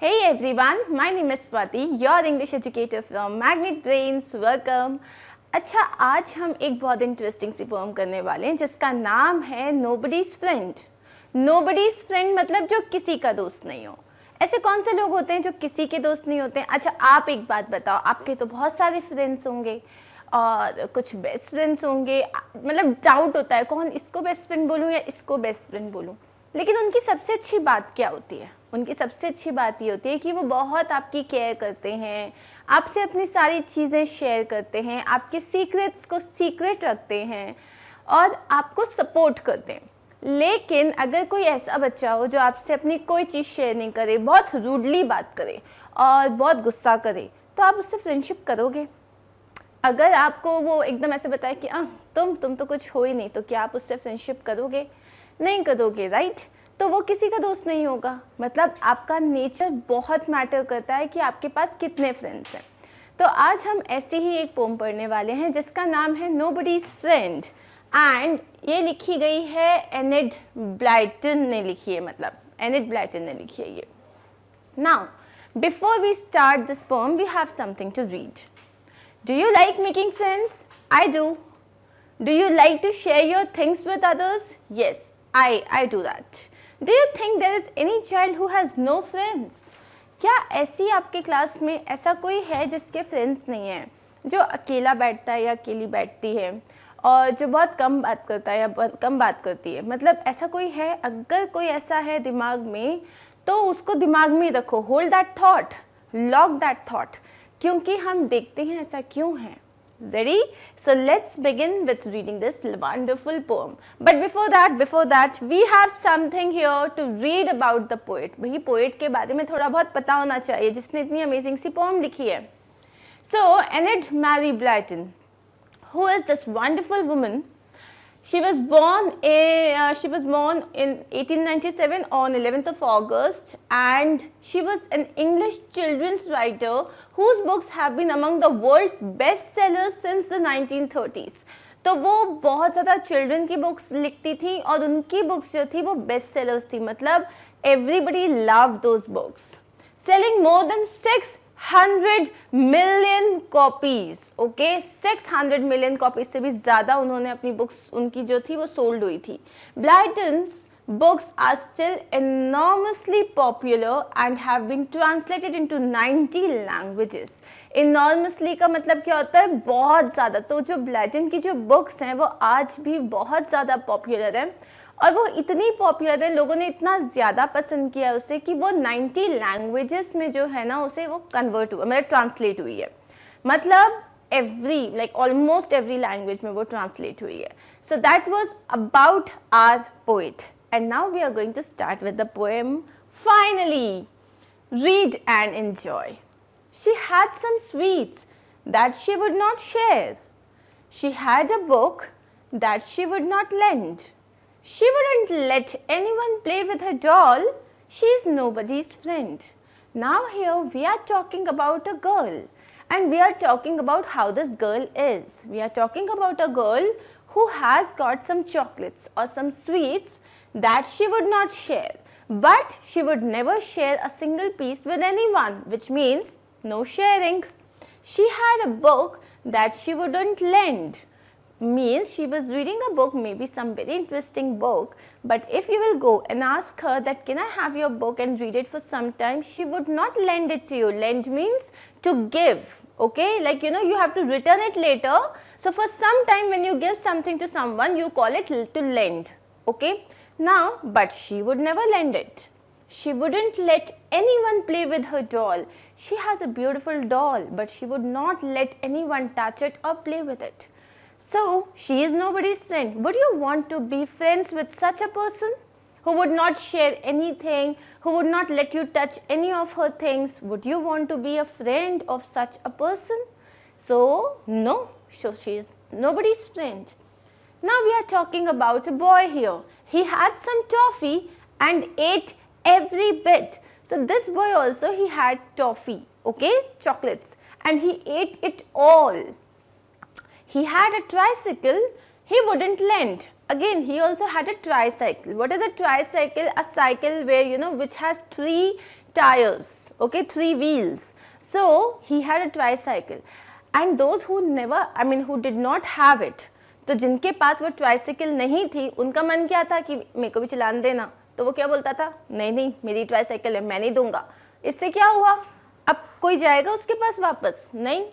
Hey everyone, my name is Swati, your English educator from Magnet Brains. Welcome. अच्छा, आज हम एक बहुत इंटरेस्टिंग सी पोएम करने वाले हैं जिसका नाम है नोबडीज फ्रेंड। नोबडीज फ्रेंड मतलब जो किसी का दोस्त नहीं हो। ऐसे कौन से लोग होते हैं जो किसी के दोस्त नहीं होते हैं? अच्छा, आप एक बात बताओ, आपके तो बहुत सारे फ्रेंड्स होंगे और कुछ बेस्ट फ्रेंड्स होंगे, मतलब डाउट होता है कौन इसको बेस्ट फ्रेंड बोलूँ या इसको बेस्ट फ्रेंड बोलूँ। लेकिन उनकी सबसे अच्छी बात क्या होती है? उनकी सबसे अच्छी बात ये होती है कि वो बहुत आपकी केयर करते हैं, आपसे अपनी सारी चीज़ें शेयर करते हैं, आपके सीक्रेट्स को सीक्रेट रखते हैं और आपको सपोर्ट करते हैं। लेकिन अगर कोई ऐसा बच्चा हो जो आपसे अपनी कोई चीज़ शेयर नहीं करे, बहुत रूडली बात करे और बहुत गुस्सा करे, तो आप उससे फ्रेंडशिप करोगे? अगर आपको वो एकदम ऐसे बताए कि तुम तो कुछ हो ही नहीं, तो क्या आप उससे फ्रेंडशिप करोगे? नहीं करोगे, राइट? तो वो किसी का दोस्त नहीं होगा। मतलब आपका नेचर बहुत मैटर करता है कि आपके पास कितने फ्रेंड्स हैं। तो आज हम ऐसे ही एक पोम पढ़ने वाले हैं जिसका नाम है नोबडीज फ्रेंड एंड ये लिखी गई है एनिड ब्लाइटन ने लिखी है, मतलब एनिड ब्लाइटन ने लिखी है ये। Now before we start this poem we have something to read. Do you like making friends? I do. Do you like to share your things with others? Yes, I do that. Do you think there is any child who has no friends? क्या ऐसी आपके class में ऐसा कोई है जिसके friends नहीं हैं, जो अकेला बैठता है या अकेली बैठती है और जो बहुत कम बात करता है या बहुत कम बात करती है? मतलब ऐसा कोई है? अगर कोई ऐसा है दिमाग में तो उसको दिमाग में रखो, hold that thought, lock that thought, क्योंकि हम देखते हैं ऐसा क्यों है। Ready? So let's begin with reading this wonderful poem. But before that, we have something here to read about the poet. भाई poet के बारे में थोड़ा बहुत पता होना चाहिए जिसने इतनी amazing सी poem लिखी है. So Enid Mary Blyton, who is this wonderful woman? She was born in 1897 on 11th of August, and she was an English children's writer whose books have been among the world's best sellers since the 1930s. तो वो बहुत ज़्यादा children की books लिखती थी और उनकी books जो थी वो बेस्ट सेलर्स थी, मतलब everybody love those books, selling more than 600 million copies. Okay, 600 million copies से भी ज़्यादा उन्होंने अपनी बुक्स उनकी जो थी वो सोल्ड हुई थी। ब्लाइटन्स books are still enormously popular and have been translated into 90 languages. Enormously का मतलब क्या होता है? बहुत ज़्यादा। तो जो ब्लाइटन की जो बुक्स हैं वो आज भी बहुत ज़्यादा पॉपुलर है और वो इतनी पॉपुलर है, लोगों ने इतना ज़्यादा पसंद किया उसे कि वो 90 लैंग्वेजेस में जो है ना उसे वो कन्वर्ट हुआ, मतलब ट्रांसलेट हुई है। मतलब ऑलमोस्ट एवरी लैंग्वेज में वो ट्रांसलेट हुई है। So that was about our poet. And now we are going to start with the poem. Finally, read and enjoy. She had some sweets that she would not share. She had a book that she would not lend. She wouldn't let anyone play with her doll. She is nobody's friend. Now here we are talking about a girl, and we are talking about how this girl is. We are talking about a girl who has got some chocolates or some sweets that she would not share, but she would never share a single piece with anyone, which means no sharing. She had a book that she wouldn't lend, means she was reading a book, maybe some very interesting book, but if you will go and ask her that can I have your book and read it for some time, she would not lend it to you. Lend means to give, okay, like you have to return it later. So for some time when you give something to someone, you call it to lend, okay. Now, but she would never lend it. She wouldn't let anyone play with her doll. She has a beautiful doll, but she would not let anyone touch it or play with it. So, she is nobody's friend. Would you want to be friends with such a person who would not share anything, who would not let you touch any of her things? Would you want to be a friend of such a person? So, no. So, she is nobody's friend. Now we are talking about a boy here. He had some toffee and ate every bit. So this boy also, he had toffee, okay, chocolates, and he ate it all. He had a tricycle, he wouldn't lend. Again, he also had a tricycle. What is a tricycle? A cycle where which has 3 tires, okay, 3 wheels. So he had a tricycle, and those who never, I mean who did not have it, तो जिनके पास वो tricycle नहीं थी उनका मन क्या था कि मेरे को भी चलाने देना, तो वो क्या बोलता था, नहीं नहीं मेरी ट्राइसाइकिल है मैं नहीं दूंगा। इससे क्या हुआ, अब कोई जाएगा उसके पास वापस नहीं।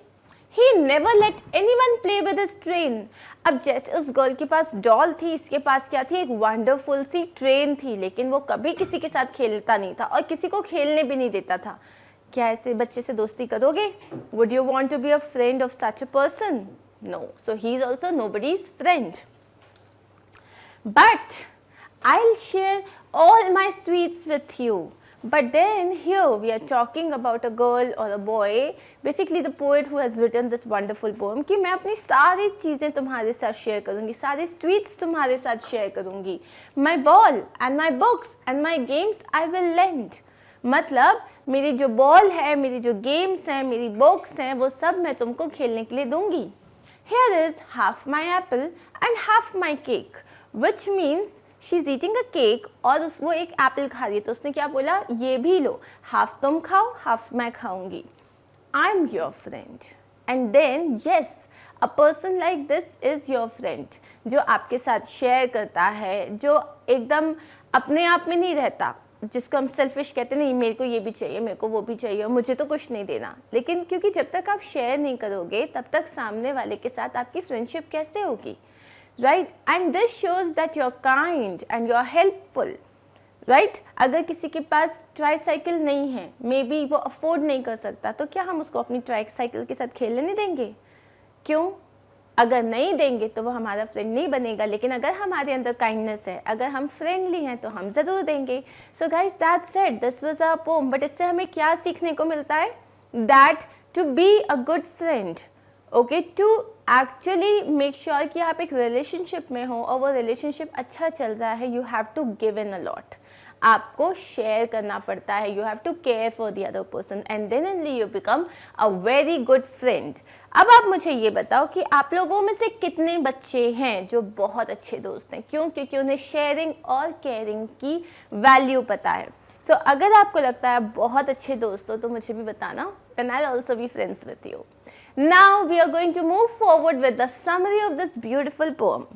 He never let anyone play with his train. अब जैसे उस गर्ल के पास डॉल थी, इसके पास क्या थी, एक वंडरफुल सी ट्रेन थी, लेकिन वो कभी किसी के साथ खेलता नहीं था और किसी को खेलने भी नहीं देता था। क्या ऐसे बच्चे से दोस्ती करोगे? Would you want to be a friend of such a person? No. So he is also nobody's friend. But I'll share all my sweets with you. But then here we are talking about a girl or a boy, basically the poet who has written this wonderful poem, कि मैं अपनी सारी चीज़ें तुम्हारे साथ share करूँगी, सारे sweets तुम्हारे साथ शेयर करूँगी। My ball and my books and my games I will lend. मतलब मेरी जो बॉल है, मेरी जो गेम्स हैं, मेरी बुक्स हैं, वो सब मैं तुमको खेलने के लिए दूँगी। Here is half my apple and half my cake, which means she is eating a cake, और वो एक एप्पल खा रही है, तो उसने क्या बोला, ये भी लो, हाफ तुम खाओ हाफ मैं खाऊंगी। I am your friend. And then yes, a person like this is your friend, जो आपके साथ शेयर करता है, जो एकदम अपने आप में नहीं रहता, जिसको हम सेल्फिश कहते हैं, नहीं मेरे को ये भी चाहिए, मेरे को वो भी चाहिए, मुझे तो कुछ नहीं देना। लेकिन क्योंकि जब तक आप शेयर नहीं करोगे तब तक सामने वाले के साथ आपकी फ्रेंडशिप कैसे होगी, right? And this shows that you're kind and you're helpful, right? अगर किसी के पास ट्राईसाइकिल नहीं है, मे बी वो अफोर्ड नहीं कर सकता, तो क्या हम उसको अपनी ट्राईसाइकिल के साथ खेलने नहीं देंगे? क्यों? अगर नहीं देंगे तो वो हमारा फ्रेंड नहीं बनेगा, लेकिन अगर हमारे अंदर काइंडनेस है, अगर हम फ्रेंडली हैं तो हम ज़रूर देंगे। So guys that's it, this was a poem. But इससे हमें क्या सीखने को मिलता है? That to be a good friend, okay, to actually make sure कि आप एक रिलेशनशिप में हो और वो रिलेशनशिप अच्छा चल रहा है, you have to give in a lot, आपको शेयर करना पड़ता है, you have to care for the other person and then only you become a very good friend. अब आप मुझे ये बताओ कि आप लोगों में से कितने बच्चे हैं जो बहुत अच्छे दोस्त हैं? क्यों? क्योंकि उन्हें शेयरिंग और केयरिंग की वैल्यू पता है। सो अगर आपको लगता है बहुत अच्छे दोस्त हो तो मुझे भी बताना, then I'll also be friends with you. Now we are going to move forward with the summary of this beautiful poem.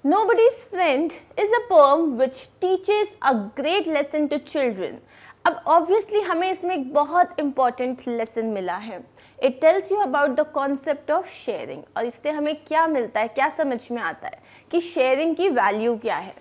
Nobody's Friend is a poem which teaches a great lesson to children. अब obviously हमें इसमें एक बहुत important lesson मिला है. It tells you about the concept of sharing. और इससे हमें क्या मिलता है, क्या समझ में आता है कि sharing की value क्या है.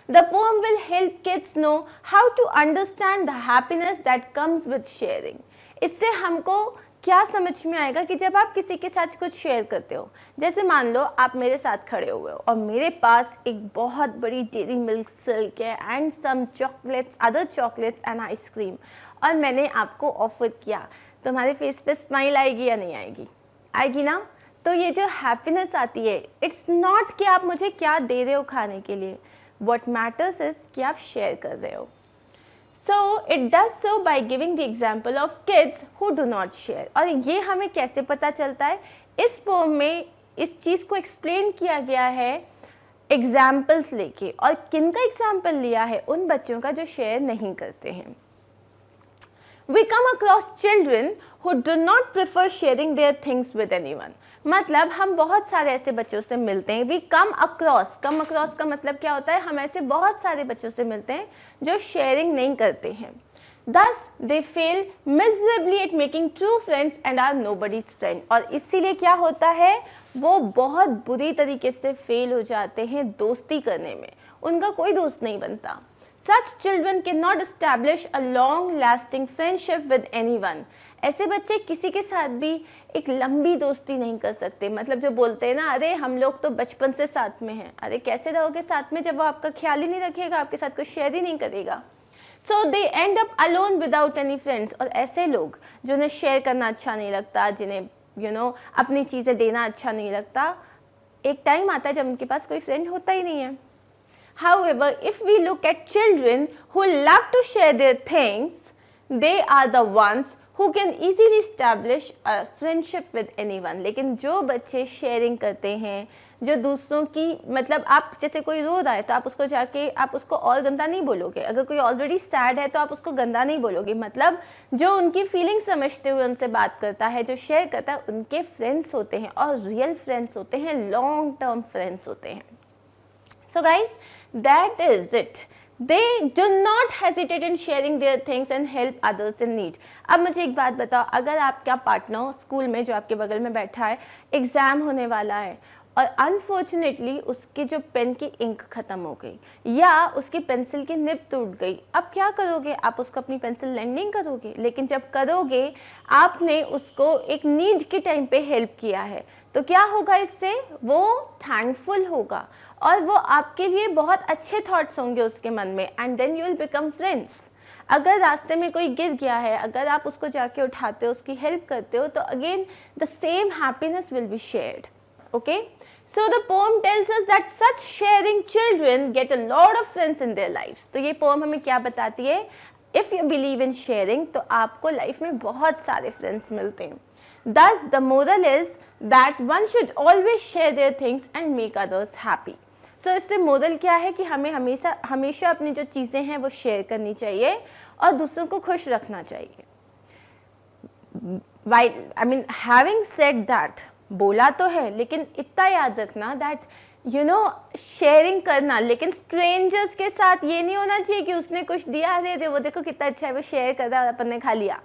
The poem will help kids know how to understand the happiness that comes with sharing. इससे हमको क्या समझ में आएगा कि जब आप किसी के साथ कुछ शेयर करते हो, जैसे मान लो आप मेरे साथ खड़े हुए हो और मेरे पास एक बहुत बड़ी डेयरी मिल्क सिल्क है and some chocolates, other chocolates and ice cream, और मैंने आपको ऑफर किया, तो हमारे फेस पे स्माइल आएगी या नहीं आएगी? आएगी ना। तो ये जो हैप्पीनेस आती है, इट्स नॉट कि आप मुझे क्या दे रहे हो खाने के लिए, व्हाट मैटर्स इज कि आप शेयर कर रहे हो। So it does so by giving the example of kids who do not share. और ये हमें कैसे पता चलता है? इस पोम में इस चीज़ को एक्सप्लेन किया गया है एग्जाम्पल्स लेके, और किन का एग्जाम्पल लिया है? उन बच्चों का जो शेयर नहीं करते हैं। We come across children who do not prefer sharing their things with anyone. मतलब हम बहुत सारे ऐसे बच्चों से मिलते हैं। We come across का मतलब क्या होता है? हम ऐसे बहुत सारे बच्चों से मिलते हैं जो शेयरिंग नहीं करते हैं। Thus they fail miserably at making true friends and are nobody's friend. और इसीलिए क्या होता है? वो बहुत बुरी तरीके से फेल हो जाते हैं दोस्ती करने में, उनका कोई दोस्त नहीं बनता। Such children cannot establish a long-lasting friendship with anyone. ऐसे बच्चे किसी के साथ भी एक लंबी दोस्ती नहीं कर सकते। मतलब जो बोलते हैं ना, अरे हम लोग तो बचपन से साथ में हैं, अरे कैसे रहोगे साथ में जब वो आपका ख्याल ही नहीं रखेगा, आपके साथ कुछ शेयर ही नहीं करेगा। So they end up alone without any friends. और ऐसे लोग जिन्हें शेयर करना अच्छा नहीं लगता, जिन्हें अपनी चीज़ें देना अच्छा नहीं लगता, एक टाइम आता है जब उनके पास कोई फ्रेंड होता ही नहीं है। However, if we look at children who love to share their things, they are the ones who can easily establish a friendship with anyone. लेकिन जो बच्चे शेयरिंग करते हैं, जो दूसरों की, मतलब आप जैसे कोई रो रहा है तो आप उसको जाके आप उसको और गंदा नहीं बोलोगे, अगर कोई ऑलरेडी सैड है तो आप उसको गंदा नहीं बोलोगे। मतलब जो उनकी फीलिंग समझते हुए उनसे बात करता है, जो शेयर करता है, उनके फ्रेंड्स होते हैं, और रियल फ्रेंड्स होते हैं, लॉन्ग टर्म फ्रेंड्स होते हैं। सो guys, that is it. They do not hesitate in sharing their things and help others in need. अब मुझे एक बात बताओ, अगर आपका पार्टनर स्कूल में जो आपके बगल में बैठा है, एग्ज़ाम होने वाला है और अनफॉर्चुनेटली उसकी जो पेन की इंक ख़त्म हो गई या उसकी पेंसिल की निब टूट गई, अब क्या करोगे? आप उसको अपनी पेंसिल लेंड नहीं करोगे, लेकिन जब करोगे आपने उसको एक नीड के टाइम पे हेल्प किया है, तो क्या होगा इससे? वो थैंकफुल होगा और वो आपके लिए बहुत अच्छे थॉट्स होंगे उसके मन में, and then you will become friends. अगर रास्ते में कोई गिर गया है, अगर आप उसको जाके उठाते हो, उसकी हेल्प करते हो, तो again the same happiness will be shared. Okay, so the poem tells us that such sharing children get a lot of friends in their lives. तो ये पोएम हमें क्या बताती है? If you believe in sharing तो आपको life में बहुत सारे फ्रेंड्स मिलते हैं। Thus, the moral is that one should always share their things and make others happy. So, इससे मोरल क्या है कि हमें हमेशा अपनी जो चीज़ें हैं वो शेयर करनी चाहिए और दूसरों को खुश रखना चाहिए। Having said that, बोला तो है, लेकिन इतना याद रखना दैट शेयरिंग करना, लेकिन स्ट्रेंजर्स के साथ ये नहीं होना चाहिए कि उसने कुछ दिया, दे वो देखो कितना अच्छा है, वो शेयर कर रहा है और अपन ने खा लिया।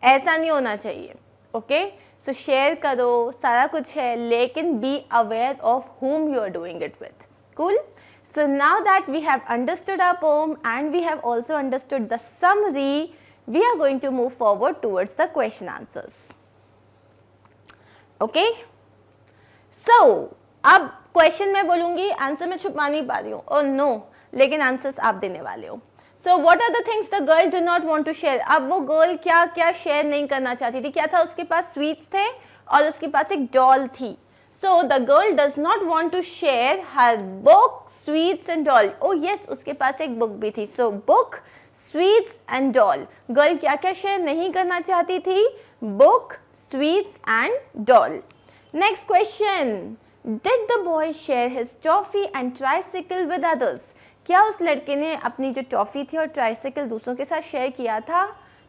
ऐसा नहीं होना चाहिए। ओके, सो शेयर करो, सारा कुछ है, लेकिन be aware of whom you are doing it with. Cool? So now that we have understood our poem and we have also understood the summary, we are going to move forward towards the question answers. Okay? So, अब question मैं बोलूँगी, answer मैं छुपा नहीं पा रही हूँ, oh no, लेकिन आंसर्स आप देने वाले हो। So what are the things the girl did not want to share? अब वो गर्ल क्या क्या शेयर नहीं करना चाहती थी? क्या था? उसके पास स्वीट्स थे और उसके पास एक डॉल थी। So the girl does not want to share her book, sweets and doll. Oh yes, उसके पास एक बुक भी थी। So book, sweets and doll. Girl क्या क्या शेयर नहीं करना चाहती थी? Book, sweets and doll. Next question. Did the boy share his toffee and tricycle with others? क्या उस लड़के ने अपनी जो टॉफ़ी थी और ट्राइसाइकिल दूसरों के साथ शेयर किया था?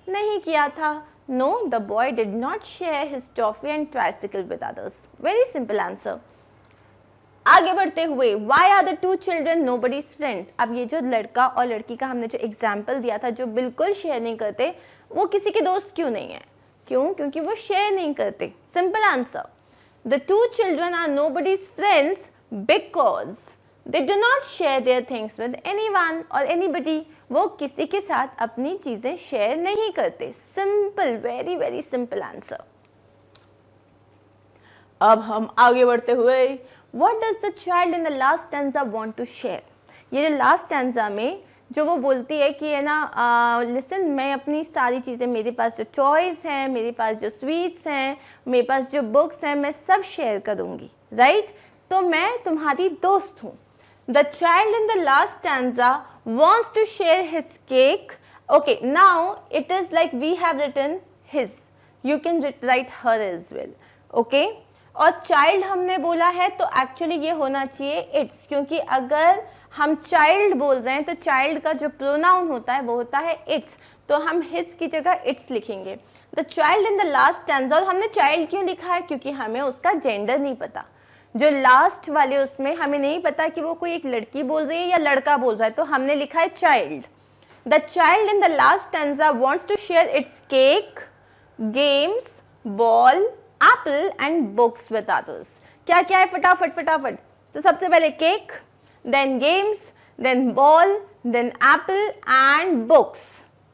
नहीं किया था। No, the boy did not share his toffee and tricycle with others. Very simple answer. आगे बढ़ते हुए, why are the two children nobody's friends? अब ये जो लड़का और लड़की का हमने जो एग्जाम्पल दिया था, जो बिल्कुल शेयर नहीं करते, वो किसी के दोस्त क्यों नहीं है? क्यों? क्योंकि वो शेयर नहीं करते। Simple answer. The two children are nobody's friends because they do not share their things with anyone or anybody. वो किसी के साथ अपनी चीज़ें शेयर नहीं करते। Simple, very very simple answer. अब हम आगे बढ़ते हुए, what does the child in the last stanza want to share? ये जो लास्ट स्टैंजा में जो वो बोलती है कि है ना, लिसन, मैं अपनी सारी चीज़ें, मेरे पास जो टॉयज़ हैं, मेरे पास जो स्वीट्स हैं, मेरे पास जो बुक्स हैं, मैं सब शेयर करूँगी, राइट? तो मैं तुम्हारी दोस्त हूँ। The child in the last stanza wants to share his cake. Okay, now it is like we have written his. You can write her as well. Okay? और child हमने बोला है तो actually ये होना चाहिए its, क्योंकि अगर हम child बोल रहे हैं तो child का जो pronoun होता है वो होता है its, तो हम his की जगह its लिखेंगे। The child in the last stanza, और हमने child क्यों लिखा है? क्योंकि हमें उसका gender नहीं पता। जो लास्ट वाले उसमें हमें नहीं पता कि वो कोई एक लड़की बोल रही है या लड़का बोल रहा है, तो हमने लिखा है child. The child in the last stanza wants to share its cake, games, ball, apple and books with others. क्या क्या है? फटाफट फटाफट। तो सबसे पहले cake, then games, then ball, then apple and books.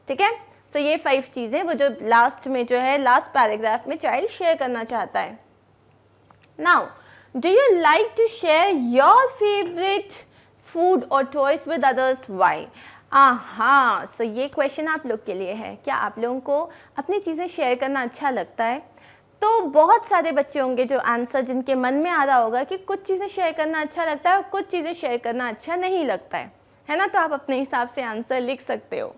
ठीक है? सो ये 5 चीज़ें वो जो लास्ट में जो है, लास्ट पैराग्राफ में चाइल्ड शेयर करना चाहता है। Now, do you like to share your favorite food or toys with others? Why? हाँ, सो ये क्वेश्चन आप लोग के लिए है। क्या आप लोगों को अपनी चीज़ें शेयर करना अच्छा लगता है? तो बहुत सारे बच्चे होंगे जो आंसर जिनके मन में आ रहा होगा कि कुछ चीज़ें शेयर करना अच्छा लगता है और कुछ चीज़ें शेयर करना अच्छा नहीं लगता है ना? तो आप अपने हिसाब से आंसर लिख सकते हो।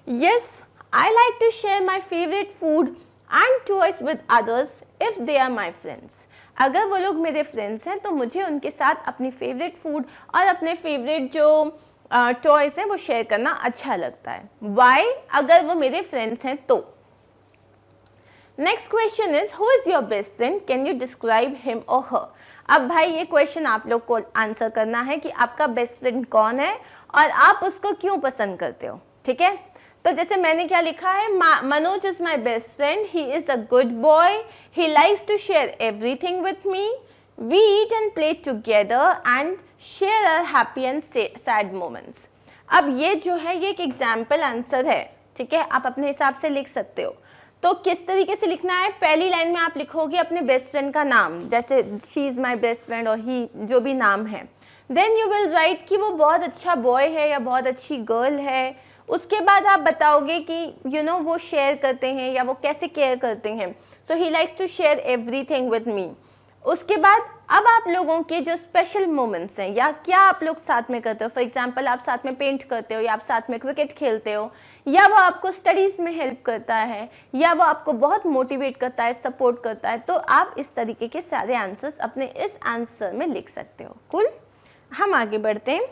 Yes, I like to share my favorite food and toys with others if they are my friends. अगर वो लोग मेरे फ्रेंड्स हैं तो मुझे उनके साथ अपनी फेवरेट फूड और अपने फेवरेट जो टॉयज हैं वो शेयर करना अच्छा लगता है। वाई? अगर वो मेरे फ्रेंड्स हैं तो। Next question is who is your best friend, can you describe him और हर। अब भाई ये क्वेश्चन आप लोग को आंसर करना है कि आपका बेस्ट फ्रेंड कौन है और आप उसको क्यों पसंद करते हो, ठीक है। तो जैसे मैंने क्या लिखा है, Manoj is my best friend, he is a good boy, he likes to share everything with me, we eat and play together and share our happy and sad moments. अब ये जो है ये एक एग्जाम्पल आंसर है, ठीक है, आप अपने हिसाब से लिख सकते हो। तो किस तरीके से लिखना है, पहली लाइन में आप लिखोगे अपने बेस्ट फ्रेंड का नाम, जैसे she is my best friend और ही जो भी नाम है। देन यू विल राइट कि वो बहुत अच्छा बॉय है या बहुत अच्छी गर्ल है। उसके बाद आप बताओगे कि वो शेयर करते हैं या वो कैसे केयर करते हैं। So he likes to share everything with me. उसके बाद अब आप लोगों के जो स्पेशल मोमेंट्स हैं या क्या आप लोग साथ में करते हो, फॉर एग्जांपल आप साथ में पेंट करते हो या आप साथ में क्रिकेट खेलते हो या वो आपको स्टडीज़ में हेल्प करता है या वो आपको बहुत मोटिवेट करता है, सपोर्ट करता है, तो आप इस तरीके के सारे आंसर्स अपने इस आंसर में लिख सकते हो। कूल, हम आगे बढ़ते हैं।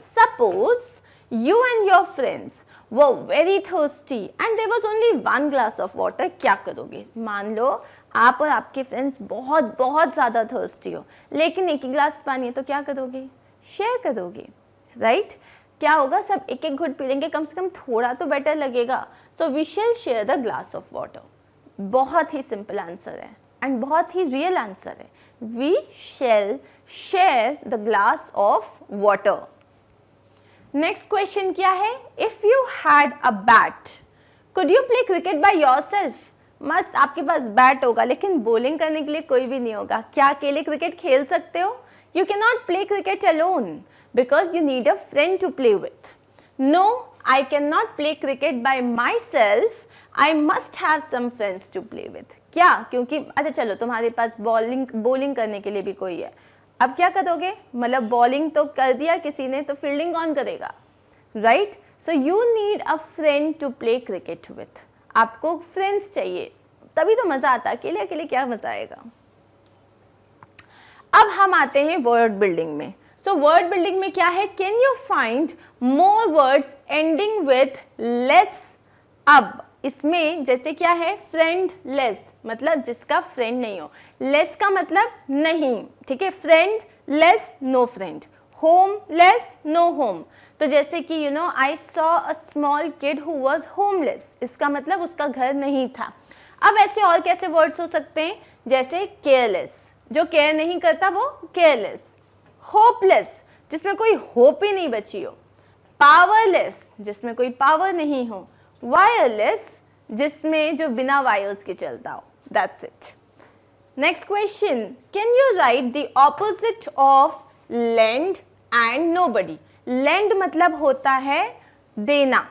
Suppose you and your friends were very thirsty and there was only 1 glass of water, क्या करोगे। मान लो आप और आपके फ्रेंड्स बहुत बहुत ज़्यादा थर्स्टी हो, लेकिन एक ही ग्लास पानी है, तो क्या करोगे, शेयर करोगे, राइट। क्या होगा, सब एक एक घुट पी लेंगे, कम से कम थोड़ा तो बेटर लगेगा। So we shall share the glass of water. बहुत ही सिंपल आंसर है एंड बहुत ही रियल आंसर है। We shall share the glass of water. Next question क्या है, if you had a bat could you play cricket by yourself. मस्त, आपके पास बैट होगा लेकिन बॉलिंग करने के लिए कोई भी नहीं होगा, क्या अकेले क्रिकेट खेल सकते हो। You can not play cricket alone because you need a friend to play with. No, I can not play cricket by myself, I must have some friends to play with. क्या, क्योंकि अच्छा चलो तुम्हारे पास bowling करने के लिए भी कोई है, अब क्या करोगे, मतलब बॉलिंग तो कर दिया किसी ने तो फील्डिंग कौन करेगा, right. So you need a friend to play cricket with. आपको फ्रेंड्स चाहिए, तभी तो मजा आता है, अकेले अकेले क्या मजा आएगा। अब हम आते हैं वर्ड बिल्डिंग में। सो वर्ड बिल्डिंग में क्या है, can you find more words ending with less. अब इसमें जैसे क्या है, फ्रेंड लेस मतलब जिसका फ्रेंड नहीं हो, लेस का मतलब नहीं, ठीक है, friendless no friend, homeless no home. तो जैसे कि I saw a small kid who was homeless, इसका मतलब उसका घर नहीं था। अब ऐसे और कैसे वर्ड्स हो सकते हैं, जैसे केयरलेस, जो केयर नहीं करता वो केयरलेस, होपलेस जिसमें कोई होप ही नहीं बची हो, पावरलेस जिसमें कोई पावर नहीं हो, वायरलेस जिसमें जो बिना वायर्स के चलता हो। That's it. Next question, can you write the opposite of lend and nobody. Lend मतलब होता है देना,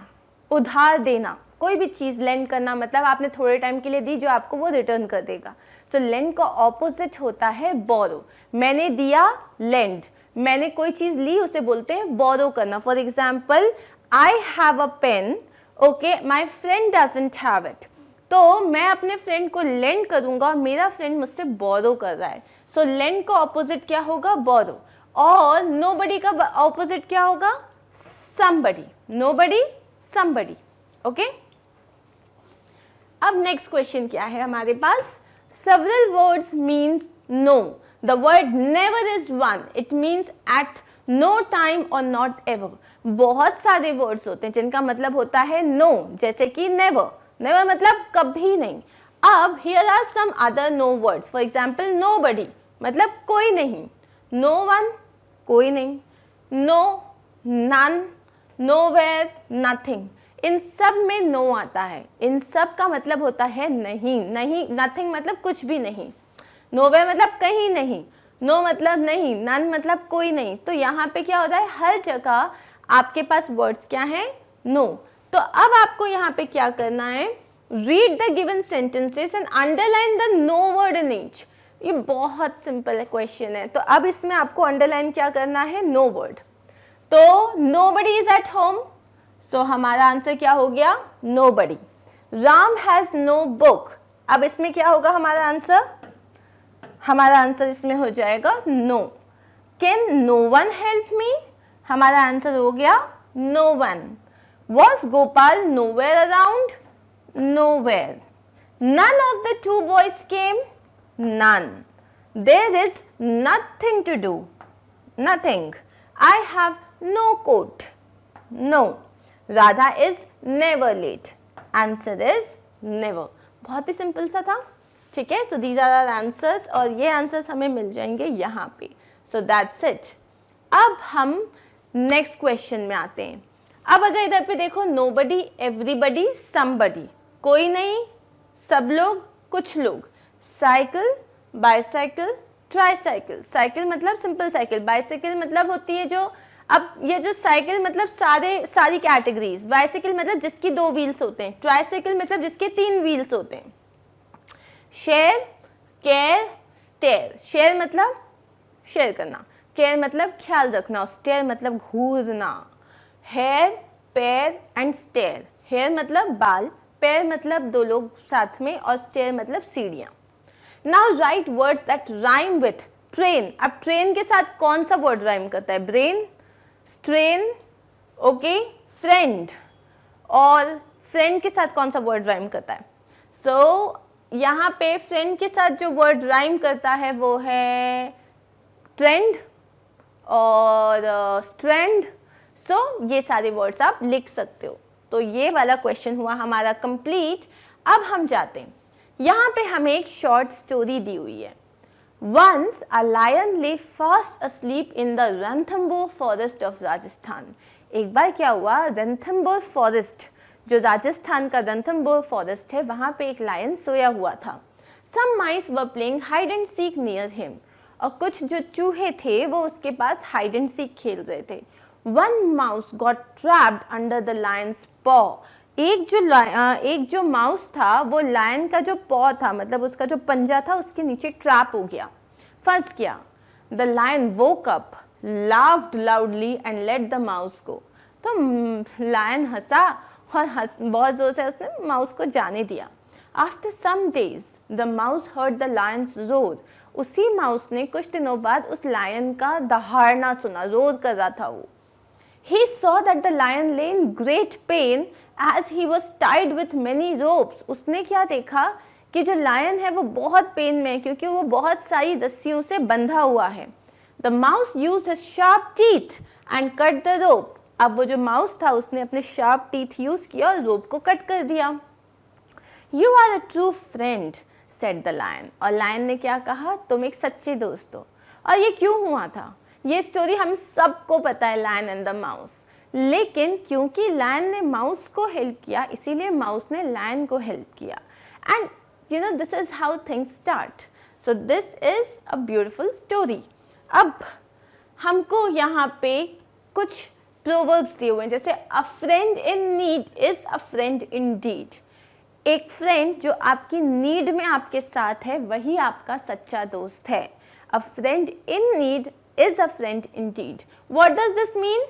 उधार देना, कोई भी चीज़ लेंड करना मतलब आपने थोड़े टाइम के लिए दी जो आपको वो रिटर्न कर देगा। सो लेंड का ऑपोजिट होता है बोरो। मैंने दिया लेंड, मैंने कोई चीज़ ली उसे बोलते हैं बोरो करना। For example, I have a pen, okay, my friend doesn't have it. तो मैं अपने फ्रेंड को लेंड करूंगा और मेरा फ्रेंड मुझसे बोरो कर रहा है। सो लेंड का ऑपोजिट क्या होगा, बोरो। और नोबडी का ऑपोजिट क्या होगा, समबडी। Nobody, somebody, okay. अब नेक्स्ट क्वेश्चन क्या है हमारे पास, several words means no. The word never is one. It means at no time or not ever. बहुत सारे वर्ड्स होते हैं जिनका मतलब होता है no, जैसे कि never. never मतलब कभी नहीं। अब here are some other no words. For example, nobody मतलब कोई नहीं, no one कोई नहीं, no, none, nowhere, nothing। इन सब में नो आता है, इन सब का मतलब होता है नहीं, नहीं, नथिंग मतलब कुछ भी नहीं, नोवेयर मतलब कहीं नहीं, नो मतलब नहीं, नन मतलब कोई नहीं। तो यहाँ पे क्या होता है, हर जगह आपके पास वर्ड्स क्या हैं, नो। तो अब आपको यहाँ पे क्या करना है, read the given sentences and underline the no word in each. ये बहुत सिंपल क्वेश्चन है। तो अब इसमें आपको अंडरलाइन क्या करना है, नो वर्ड। तो nobody is at home, so हमारा आंसर क्या हो गया, nobody. Ram has no book, अब इसमें क्या होगा हमारा आंसर, हमारा आंसर इसमें हो जाएगा no. Can no one help me, हमारा आंसर हो गया no one. Was Gopal nowhere around, nowhere. None of the two boys came, none. There is nothing to do, nothing. I have no coat, no. Radha is never late, answer is never. बहुत ही simple सा था, ठीक है। So these are our answers और ये answers हमें मिल जाएंगे यहाँ पे। So that's it. अब हम next question में आते हैं। अब अगर इधर पे देखो nobody, everybody, somebody, कोई नहीं, सब लोग, कुछ लोग। Cycle, bicycle, tricycle. साइकिल मतलब सिंपल साइकिल, बाईसाइकिल मतलब होती है जो, अब ये जो साइकिल मतलब सारी कैटेगरीज। बाईसाइकिल मतलब जिसकी 2 व्हील्स होते हैं, ट्राईसाइकिल मतलब जिसके 3 व्हील्स होते हैं। Share, care, stare. शेयर मतलब शेयर करना, केयर मतलब ख्याल रखना, स्टेयर मतलब घूरना। Hair, pair and stare. Hair मतलब बाल, पैर मतलब 2 लोग साथ में, और स्टेयर मतलब सीढ़ियाँ। Now right words that rhyme with train. अब ट्रेन के साथ कौन सा वर्ड राइम करता है? Brain, strain, okay, friend. और फ्रेंड के साथ कौन सा वर्ड राइम करता है? सो यहाँ पे फ्रेंड के साथ जो वर्ड राइम करता है वो है ट्रेंड और स्ट्रेंड। सो ये सारे वर्ड्स आप लिख सकते हो। तो ये वाला क्वेश्चन हुआ हमारा कंप्लीट। अब हम जाते हैं, यहाँ पे हमें एक शॉर्ट स्टोरी दी हुई है। Once a lion lay fast asleep in the Ranthambore forest of Rajasthan. एक बार क्या हुआ, रणथंबोर फॉरेस्ट, जो राजस्थान का रणथंबोर फॉरेस्ट है, वहाँ पे एक लायन सोया हुआ था। Some mice were playing hide and seek near him. और कुछ जो चूहे थे वो उसके पास हाइड एंड सीक खेल रहे थे। One mouse got trapped under the lion's paw. एक जो माउस था वो लायन का जो पॉ था, मतलब उसका जो पंजा था, उसके नीचे ट्रैप हो गया, फंस गया। The lion woke up, laughed loudly and let the mouse go. तो लायन हंसा और बहुत जोर से उसने माउस को जाने दिया। After some days the mouse heard the lion's roar. उसी माउस ने कुछ दिनों बाद उस लायन का दहाड़ना सुना, रोर कर रहा था वो। He saw that the lion lay in great pain as he was tied with many ropes. उसने क्या देखा कि जो लायन है वो बहुत पेन में है क्योंकि वो बहुत सारी रस्सियों से बंधा हुआ है। The mouse used his sharp teeth and cut the rope. अब वो जो माउस था उसने अपने शार्प टीथ यूज किया और रोप को कट कर दिया। You are a true friend, said the lion. और लायन ने क्या कहा, तुम एक सच्चे दोस्त हो। और ये क्यों हुआ था? ये स्टोरी हम सबको पता है, लायन एंड द माउस। लेकिन क्योंकि लायन ने माउस को हेल्प किया, इसीलिए माउस ने लायन को हेल्प किया। And you know this is how things start. So this is a beautiful story. अब हमको यहाँ पे कुछ प्रोवर्ब्स दिए हुए हैं, जैसे a friend in need is a friend indeed. एक फ्रेंड जो आपकी नीड में आपके साथ है वही आपका सच्चा दोस्त है। अ friend in need is a friend indeed. What does this mean?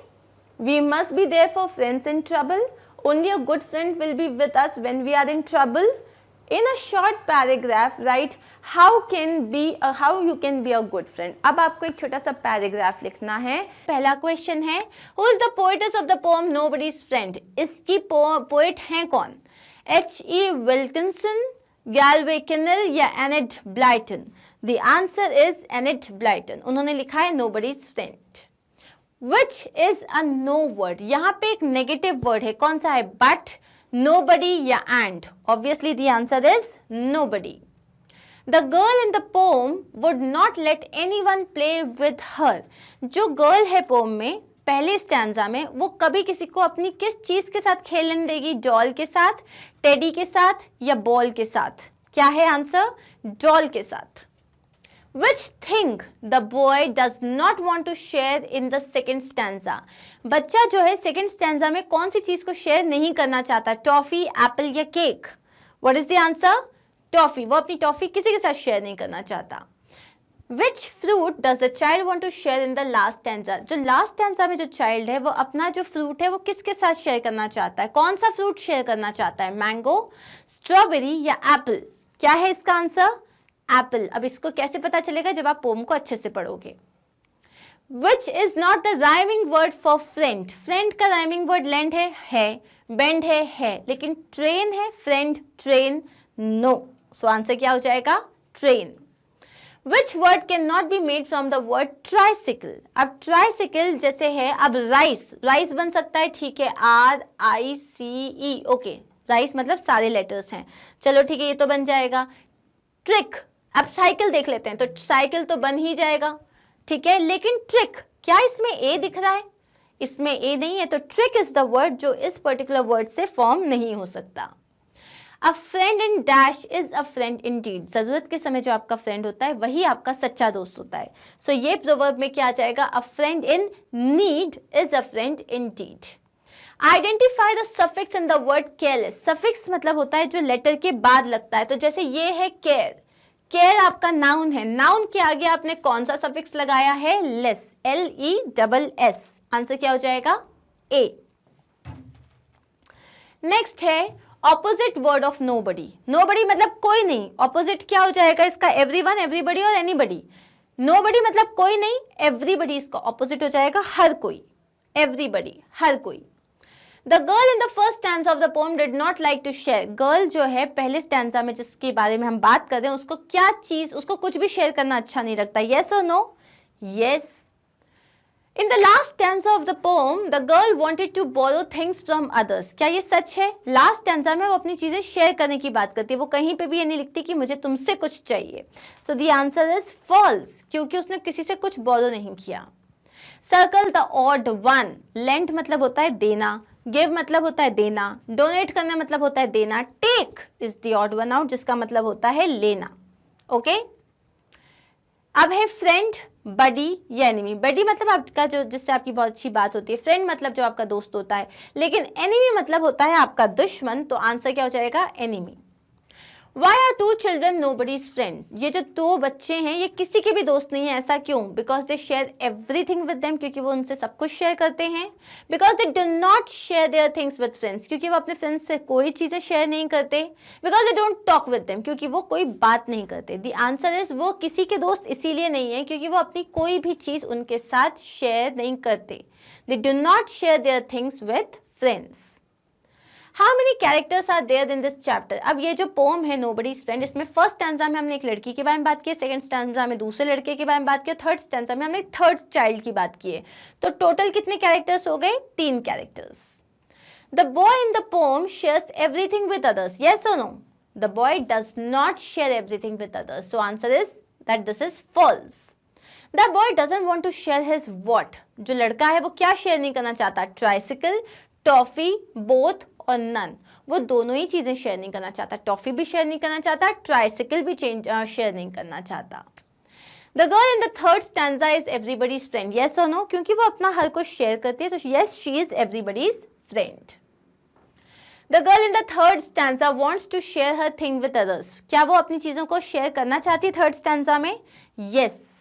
We must be there for friends in trouble. Only a good friend will be with us when we are in trouble. In a short paragraph, write how you can be a good friend. अब आपको एक छोटा सा paragraph लिखना है। पहला question है, Who is the poetess of the poem Nobody's Friend? इसकी पोएट हैं कौन? H.E. Wilkinson, Galway Kinnell या Annette Blyton? The answer is Annette Blyton. उन्होंने लिखा है Nobody's Friend. Which is a no word? यहाँ पे एक नेगेटिव वर्ड है, कौन सा है? But, nobody या and? Obviously the answer is nobody. The girl in the poem would not let anyone play with her. जो गर्ल है पोम में पहले स्टैंजा में, वो कभी किसी को अपनी किस चीज के साथ खेलने देगी? डॉल के साथ, टेडी के साथ या बॉल के साथ? क्या है आंसर? डॉल के साथ। Which thing the boy does not want to share in the second stanza? बच्चा जो है सेकेंड स्टैंजा में कौन सी चीज को शेयर नहीं करना चाहता? टॉफी, एप्पल या cake? What is the answer? Toffee. वो अपनी टॉफी किसी के साथ शेयर नहीं करना चाहता। Which fruit does the child want to share in the last stanza? जो लास्ट स्टैंजा में जो चाइल्ड है वो अपना जो फ्रूट है वो किसके साथ शेयर करना चाहता है? कौन सा फ्रूट शेयर करना चाहता है? मैंगो, स्ट्रॉबेरी या एप्पल? क्या है इसका आंसर? एप्पल। अब इसको कैसे पता चलेगा? जब आप पोम को अच्छे से पढ़ोगे। Which is not the rhyming word for friend? Friend का राइमिंग वर्ड लैंड है, बेंड है, लेकिन ट्रेन है, friend train no. So answer क्या हो जाएगा? Train. Which word cannot be made from the word tricycle? अब tricycle जैसे है, अब राइस बन सकता है, ठीक है, RICE, ओके, राइस मतलब सारे लेटर्स हैं, चलो ठीक है, ये तो बन जाएगा। ट्रिक, अब साइकिल देख लेते हैं, तो साइकिल तो बन ही जाएगा, ठीक है, लेकिन ट्रिक, क्या इसमें ए दिख रहा है? इसमें ए नहीं है, तो ट्रिक इज द वर्ड जो इस पर्टिकुलर वर्ड से फॉर्म नहीं हो सकता। A friend in dash is a friend indeed. जरूरत के समय जो आपका फ्रेंड होता है वही आपका सच्चा दोस्त होता है। सो ये प्रोवर्ब में क्या आ जाएगा? A friend in need is a friend indeed. Identify the suffix in the word careless. Suffix मतलब होता है जो लेटर के बाद लगता है, तो जैसे ये है केयर, केयर आपका नाउन है, नाउन के आगे आपने कौन सा सफिक्स लगाया है? Less, LESS। आंसर क्या हो जाएगा? ए। नेक्स्ट है opposite word of nobody. Nobody मतलब कोई नहीं, ऑपोजिट क्या हो जाएगा इसका? एवरीवन, एवरीबडी और एनीबडी। नोबडी मतलब कोई नहीं, एवरीबडी इसका ऑपोजिट हो जाएगा हर कोई, एवरीबडी हर कोई। The girl in the first stanza of the poem did not like to share. Girl जो है पहले स्टैंजा में जिसके बारे में हम बात कर रहे हैं, उसको क्या चीज, उसको कुछ भी शेयर करना अच्छा नहीं लगता। Yes or no? Yes. In the last stanza of the poem, the girl wanted to borrow things from others. क्या ये सच है? लास्ट स्टैंजा में वो अपनी चीजें शेयर करने की बात करती है, वो कहीं पे भी ये नहीं लिखती कि मुझे तुमसे कुछ चाहिए। So the answer is false, क्योंकि उसने किसी से कुछ borrow नहीं किया। Circle the odd one. Lend मतलब होता है देना, गिव मतलब होता है देना, डोनेट करना मतलब होता है देना, take is the odd one out जिसका मतलब होता है लेना। ओके, अब है फ्रेंड, बडी या एनिमी। बडी मतलब आपका जो जिससे आपकी बहुत अच्छी बात होती है, फ्रेंड मतलब जो आपका दोस्त होता है, लेकिन एनिमी मतलब होता है आपका दुश्मन। तो आंसर क्या हो जाएगा? Enemy. Why are two children nobody's friend? ये जो दो बच्चे हैं ये किसी के भी दोस्त नहीं है, ऐसा क्यों? Because they share everything with them, क्योंकि वो उनसे सब कुछ शेयर करते हैं। Because they do not share their things with friends, क्योंकि वो अपने फ्रेंड्स से कोई चीज़ें शेयर नहीं करते। Because they don't talk with them, क्योंकि वो कोई बात नहीं करते। The answer is वो किसी के दोस्त इसीलिए नहीं है क्योंकि वो अपनी कोई भी चीज़ उनके साथ शेयर नहीं करते। They do not share their things with friends. How many characters are there in this chapter? अब ये जो पोम है Nobody's Friend, इसमें फर्स्ट स्टैंजा में हमने एक लड़की के बारे में बात की है, सेकंड स्टैंजा में दूसरे लड़के के बारे में बात की, थर्ड स्टैंजा में हमने थर्ड चाइल्ड की बात की है। तो टोटल कितने कैरेक्टर्स हो गए? 3 characters. The boy in the poem shares everything with others. Yes or no? The boy does not share everything with others. So answer is that this is false. The boy doesn't want to share his what? जो लड़का है वो क्या share नहीं करना चाहता? Tricycle, toffee, both और none. वो दोनों ही चीजें शेयर नहीं करना चाहता, टॉफी भी शेयर नहीं करना चाहता, ट्राइसिकल भी शेयर नहीं करना चाहता। The girl in the third stanza is everybody's friend. Yes और नो? क्योंकि वो अपना हर कुछ शेयर करती है, तो yes she is everybody's friend. The girl in the third stanza wants to share her thing with others. क्या वो अपनी चीजों को शेयर करना चाहती है थर्ड स्टैंजा में? Yes.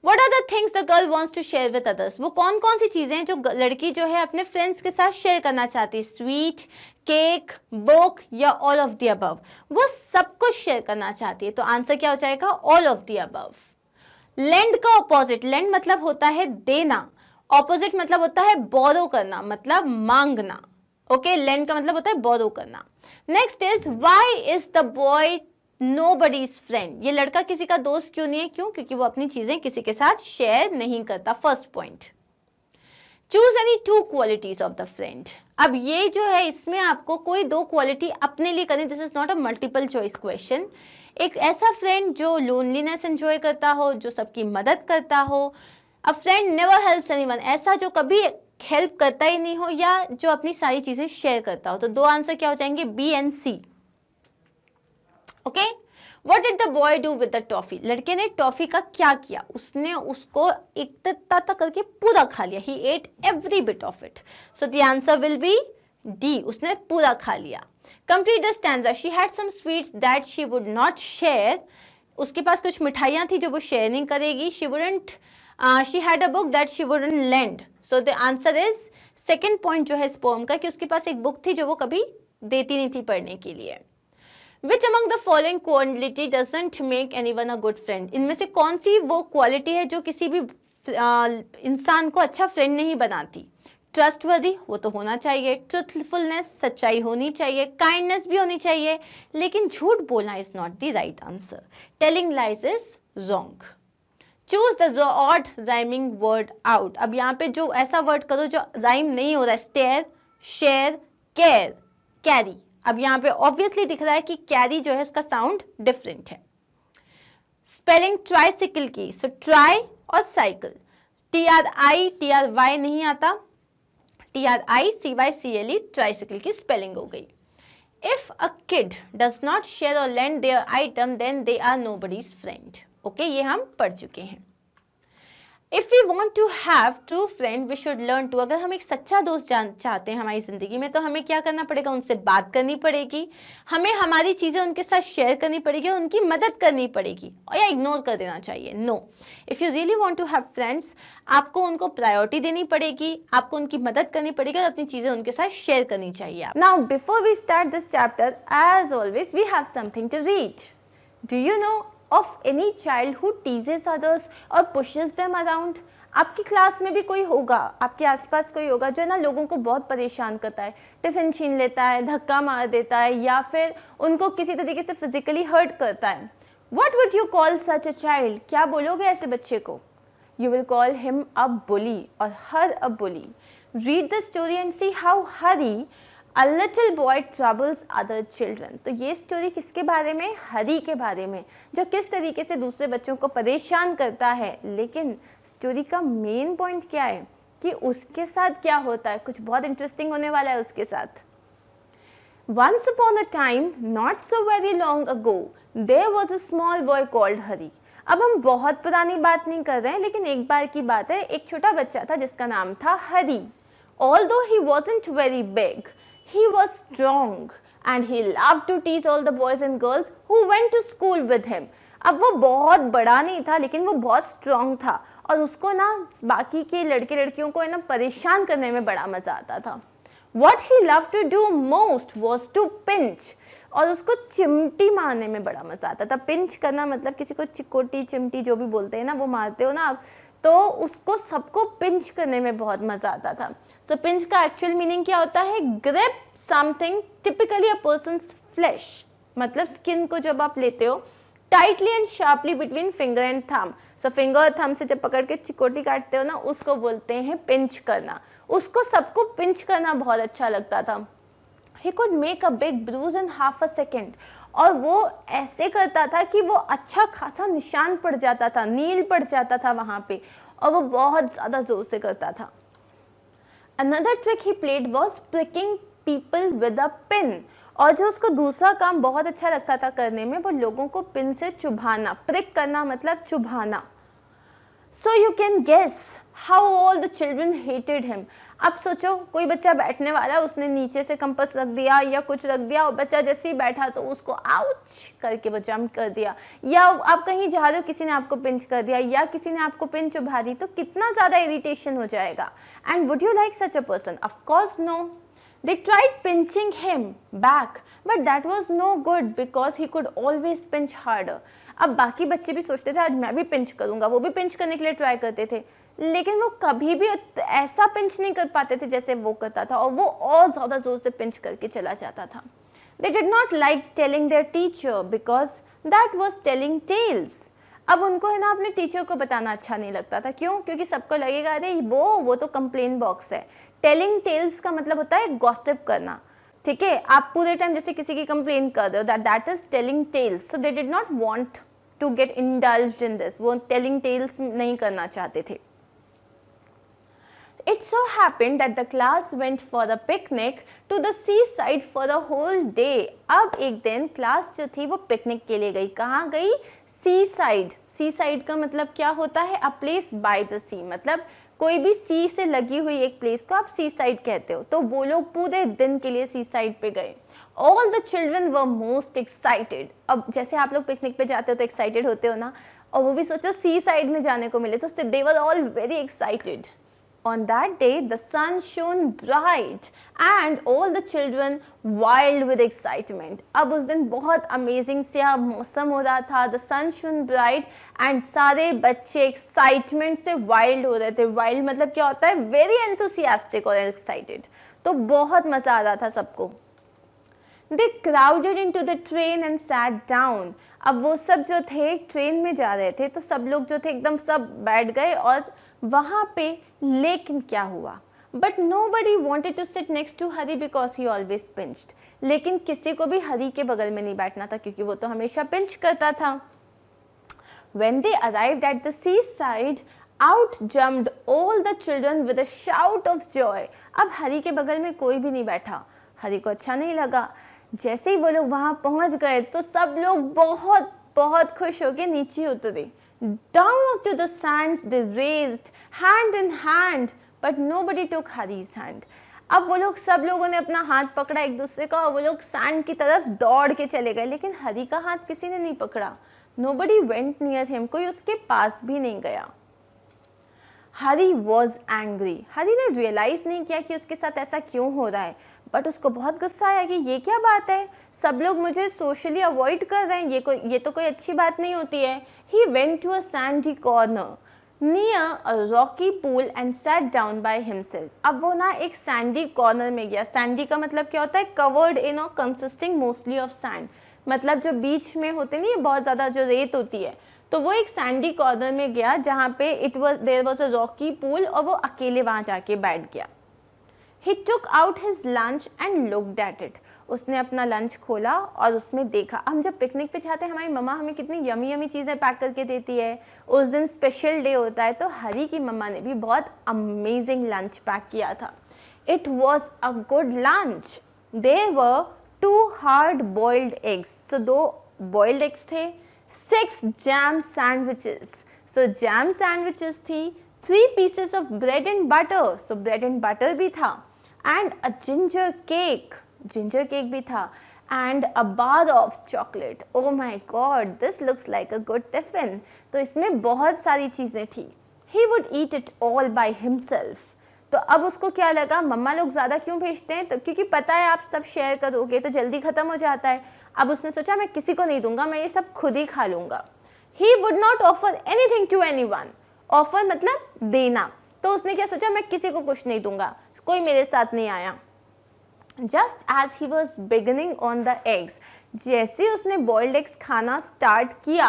What are the things the girl wants to share with others? वो कौन कौन सी चीजें हैं जो लड़की जो है अपने फ्रेंड्स के साथ शेयर करना चाहती है? स्वीट, केक, बुक या ऑल ऑफ द अबव? वो सब कुछ शेयर करना चाहती है, तो आंसर क्या हो जाएगा? All of the above. Lend का ऑपोजिट, लेंड मतलब होता है देना, ऑपोजिट मतलब होता है बोरो करना, मतलब मांगना। ओके, लेंड का मतलब होता है बोरो करना। Next is why is the boy nobody's friend. ये लड़का किसी का दोस्त क्यों नहीं है? क्यों? क्योंकि वो अपनी चीजें किसी के साथ शेयर नहीं करता। First point. Choose any 2 qualities of the friend. अब ये जो है इसमें आपको कोई 2 क्वालिटी अपने लिए करनी। This is not a multiple choice question. एक ऐसा फ्रेंड जो लोनलीनेस एंजॉय करता हो, जो सबकी मदद करता हो। अ फ्रेंड नेवर हेल्प्स एनीवन, ऐसा जो कभी हेल्प करता ही नहीं हो या जो अपनी सारी चीजें शेयर करता हो। तो 2 आंसर क्या हो जाएंगे? B and C. Okay, what did the boy do with the toffee? लड़के ने टॉफी का क्या किया? उसने उसको एक तक करके पूरा खा लिया। He ate every bit of it. So the answer will be D, उसने पूरा खा लिया। Complete the stanza. She had some sweets that she would not share. उसके पास कुछ मिठाइयाँ थी जो वो शेयर नहीं करेगी। She wouldn't, she had a book that she wouldn't lend. So the answer is second point जो है इस पोएम का, कि उसके पास एक बुक थी जो वो कभी देती नहीं थी पढ़ने के लिए। Which among the following quality doesn't make anyone a good friend, इनमें से कौन सी वो क्वालिटी है जो किसी भी इंसान को अच्छा फ्रेंड नहीं बनाती? ट्रस्टवर्दी, वो तो होना चाहिए, ट्रुथफुलनेस, सच्चाई होनी चाहिए, काइंडनेस भी होनी चाहिए, लेकिन झूठ बोलना is not the right answer, telling lies is wrong. Choose the odd rhyming word out, अब यहाँ पे जो ऐसा वर्ड करो जो राइम नहीं हो रहा है, स्टेयर, शेयर, केयर, कैरी। अब यहाँ पे ऑब्वियसली दिख रहा है कि कैरी जो है उसका साउंड डिफरेंट है। स्पेलिंग ट्राइसिकल की, सो ट्राई और साइकिल, TRI नहीं आता, TRICYCLE, ट्राइसिकल की स्पेलिंग हो गई। If a kid does not share और lend their item then they are nobody's friend. Okay, ये हम पढ़ चुके हैं। If we want to have true friend we should learn to, अगर हम एक सच्चा दोस्त चाहते हैं हमारी जिंदगी में, तो हमें क्या करना पड़ेगा? उनसे बात करनी पड़ेगी, हमें हमारी चीजें उनके साथ शेयर करनी पड़ेगी, उनकी मदद करनी पड़ेगी, और या इग्नोर कर देना चाहिए? No, if you really want to have friends, आपको उनको प्रायोरिटी देनी पड़ेगी, आपको उनकी मदद करनी पड़ेगी और अपनी चीजें उनके साथ शेयर करनी चाहिए। Now before we start this chapter, as always we have something to read. Do you know of any child who teases others or pushes them around? आपकी क्लास में भी कोई होगा, आपके आसपास कोई होगा जो ना लोगों को बहुत परेशान करता है, टिफिन छीन लेता है, धक्का मार देता है, या फिर उनको किसी तरीके से फिजिकली हर्ट करता है। What would you call such a child? क्या बोलोगे ऐसे बच्चे को? You will call him a bully or her a bully. Read the story and see how Hari, A little boy troubles other children. तो ये story किसके बारे में? हरी के बारे में, जो किस तरीके से दूसरे बच्चों को परेशान करता है। लेकिन स्टोरी का मेन पॉइंट क्या है कि उसके साथ क्या होता है, कुछ बहुत इंटरेस्टिंग होने वाला है उसके साथ। Once upon a time, not so very long ago, there was a small boy called Hari. अब हम बहुत पुरानी बात नहीं कर रहे हैं, लेकिन एक बार की बात है, एक छोटा बच्चा था जिसका नाम था हरी। Although he wasn't very big, he was strong and he loved to tease all the boys and girls who went to school with him. अब वो बहुत बड़ा नहीं था, लेकिन वो बहुत स्ट्रॉन्ग था और उसको ना बाकी के लड़के लड़कियों को ना परेशान करने में बड़ा मजा आता था। What he loved to do most was to pinch, और उसको चिमटी मारने में बड़ा मजा आता था। पिंच करना मतलब किसी को चिकोटी, चिमटी जो भी बोलते हैं ना, वो मारते हो ना आप, तो उसको सबको पिंच करने में बहुत मजा आता था। सो पिंच का एक्चुअल मीनिंग क्या होता है? ग्रिप समथिंग, टिपिकली अ पर्सन्स फ्लैश, मतलब स्किन को जब आप लेते हो tightly and sharply between finger and thumb. So finger और थंब से जब पकड़ के चिकोटी काटते हो ना, उसको बोलते हैं पिंच करना। उसको सबको पिंच करना बहुत अच्छा लगता था। He could make a big bruise in half a second, और वो ऐसे करता था कि वो अच्छा खासा निशान पड़ जाता था, नील पड़ जाता था वहाँ पे, और वो बहुत ज़्यादा जोर से करता था। Another trick he played was pricking people with a pin, और जो उसको दूसरा काम बहुत अच्छा लगता था करने में, वो लोगों को पिन से चुभाना। प्रिक करना मतलब चुभाना। So you can guess how all the children hated him. अब सोचो कोई बच्चा बैठने वाला, उसने नीचे से कंपास रख दिया या कुछ रख दिया, और बच्चा जैसे ही बैठा तो उसको आउच करके वो जंप कर दिया, या आप कहीं जा रहे हो किसी ने आपको पिंच कर दिया, या किसी ने आपको पिन चुभा दी, तो कितना ज़्यादा इरिटेशन हो जाएगा। And would you like such a person? Of course no. They tried pinching him back, but that was no good because he could always pinch harder. अब बाकी बच्चे भी सोचते थे आज मैं भी पिंच करूंगा, वो भी पिंच करने के लिए ट्राई करते थे, लेकिन वो कभी भी ऐसा पिंच नहीं कर पाते थे जैसे वो करता था, और वो और ज़्यादा जोर से पिंच करके चला जाता था। They did not like telling their teacher because that was telling tales. अब उनको है ना अपने टीचर को बताना अच्छा नहीं लगता था। क्यों? क्योंकि सबको लगेगा अरे वो तो कंप्लेन बॉक्स है। टेलिंग टेल्स का मतलब होता है गॉसिप करना, ठीक है? आप पूरे टाइम जैसे किसी की कंप्लेन कर रहे हो, that is telling tales. So they did not want to get indulged in this, वो टेलिंग टेल्स नहीं करना चाहते थे। It so happened that the class went for a picnic to the seaside for the whole day. अब एक दिन class जो थी वो पिकनिक के लिए गई। कहाँ गई? सी साइड। सी साइड का मतलब क्या होता है? अ प्लेस बाय द सी, मतलब कोई भी सी से लगी हुई एक प्लेस को आप सी साइड कहते हो। तो वो लोग पूरे दिन के लिए सी साइड पे गए। All the children were most excited. अब जैसे आप लोग पिकनिक पे जाते हो तो एक्साइटेड होते हो ना, और वो भी सोचो सी साइड में जाने को मिले, तो they were all very excited. On that day, the sun shone bright and all the children wild with excitement. अब उस दिन बहुत amazing सा मौसम हो रहा था. The sun shone bright and सारे बच्चे excitement से wild हो रहे थे. Wild मतलब क्या होता है? Very enthusiastic और excited. तो बहुत मज़ा आ रहा था सबको. They crowded into the train and sat down. अब वो सब जो थे ट्रेन में जा रहे थे तो सब लोग जो थे एकदम सब बैठ गए और वहाँ पे. लेकिन क्या हुआ? But nobody wanted to sit next to Hari because he always pinched. लेकिन किसी को भी हरी के बगल में नहीं बैठना था क्योंकि वो तो हमेशा पिंच करता था. When they arrived at the seaside, out jumped all the children with a shout of joy. अब हरी के बगल में कोई भी नहीं बैठा. हरी को अच्छा नहीं लगा. जैसे ही वो लोग वहाँ पहुँच गए तो सब लोग बहुत बहुत खुश होकर नीचे उतरे. Down to the sands they raced hand in hand, but nobody took Hari's hand. अब वो लोग सब लोगों ने अपना हाथ पकड़ा एक दूसरे का और वो लोग सैंड की तरफ दौड़ के चले गए, लेकिन हरी का हाथ किसी ने नहीं पकड़ा. Nobody went near him. कोई उसके पास भी नहीं गया. हरी वॉज एंग्री. हरी ने रियलाइज नहीं किया कि उसके साथ ऐसा क्यों हो रहा है, बट उसको बहुत गुस्सा आया कि ये क्या बात है, सब लोग मुझे सोशली अवॉइड कर रहे हैं, ये तो कोई अच्छी बात नहीं होती है. He went to a sandy corner near a rocky pool and sat down by himself. अब वो ना एक सैंडी कॉर्नर में गया. सैंडी का मतलब क्या होता है? कवर्ड इन और कंसिस्टिंग मोस्टली ऑफ सैंड. मतलब जो बीच में होते नहीं, बहुत ज़्यादा जो रेत होती है, तो वो एक सैंडी कॉर्नर में गया जहाँ पे there was a rocky pool और वो अकेले वहाँ जाके बैठ गया. He took out his lunch and looked at it. उसने अपना लंच खोला और उसमें देखा. हम जब पिकनिक पे जाते हैं हमारी मम्मा हमें कितनी यमी यमी चीज़ें पैक करके देती है. उस दिन स्पेशल डे होता है तो हरी की मम्मा ने भी बहुत अमेजिंग लंच पैक किया था. It was a good lunch. There were 2 hard boiled eggs. So 2 boiled eggs थे. 6 jam sandwiches. So jam sandwiches थी. 3 pieces of bread and butter. So bread and butter भी था. And a ginger cake. Ginger cake भी था. And a bar of chocolate. Oh my God, this looks like a good tiffin. तो इसमें बहुत सारी चीज़ें थी. He would eat it all by himself. तो अब उसको क्या लगा, मम्मा लोग ज़्यादा क्यों भेजते हैं, तो क्योंकि पता है आप सब शेयर करोगे तो जल्दी ख़त्म हो जाता है. अब उसने सोचा मैं किसी को नहीं दूंगा, मैं ये सब खुद ही खा लूँगा. He would not offer anything to anyone. Offer मतलब देना. तो उसने क्या सोचा, मैं किसी को कुछ नहीं दूंगा, कोई मेरे साथ नहीं आया. Just as he was beginning on the eggs, जैसे उसने boiled eggs खाना start किया,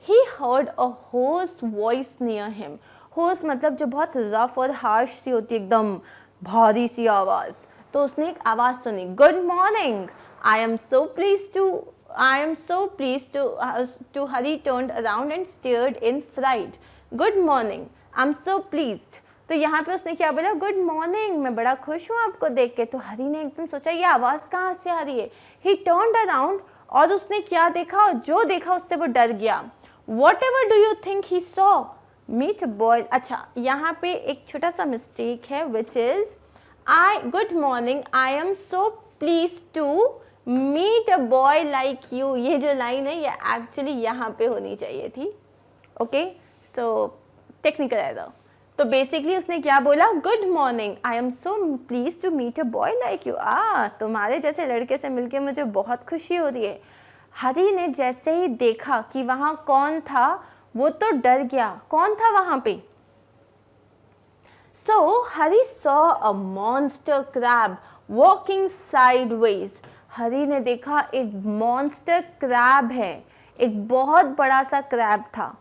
he heard a hoarse voice near him. Hoarse मतलब जो बहुत rough और harsh सी होती है, एकदम भारी सी आवाज़. तो उसने एक आवाज़ सुनी. Good morning. I am so pleased to Hari turned around and stared in fright. Good morning. I'm so pleased. तो यहाँ पे उसने क्या बोला, गुड मॉर्निंग, मैं बड़ा खुश हूँ आपको देख के. तो हरी ने एकदम सोचा ये आवाज़ कहाँ से आ रही है. ही टर्न्ड अराउंड और उसने क्या देखा, और जो देखा उससे वो डर गया. Whatever do you think he saw, meet boy. अच्छा, यहाँ पे एक छोटा सा मिस्टेक है which is good morning, I am so please to meet a boy like you. ये जो लाइन है ये एक्चुअली यहाँ पे होनी चाहिए थी. Okay, so technical error. तो बेसिकली उसने क्या बोला, good morning, I am so please to meet a boy like you. तुम्हारे जैसे लड़के से मिलके मुझे बहुत खुशी हो रही है. हरी ने जैसे ही देखा कि वहाँ कौन था वो तो डर गया. कौन था वहाँ पे? So Harry saw a monster crab walking sideways. Harry ने देखा एक मॉन्स्टर क्रैब है, एक बहुत बड़ा सा क्रैब था,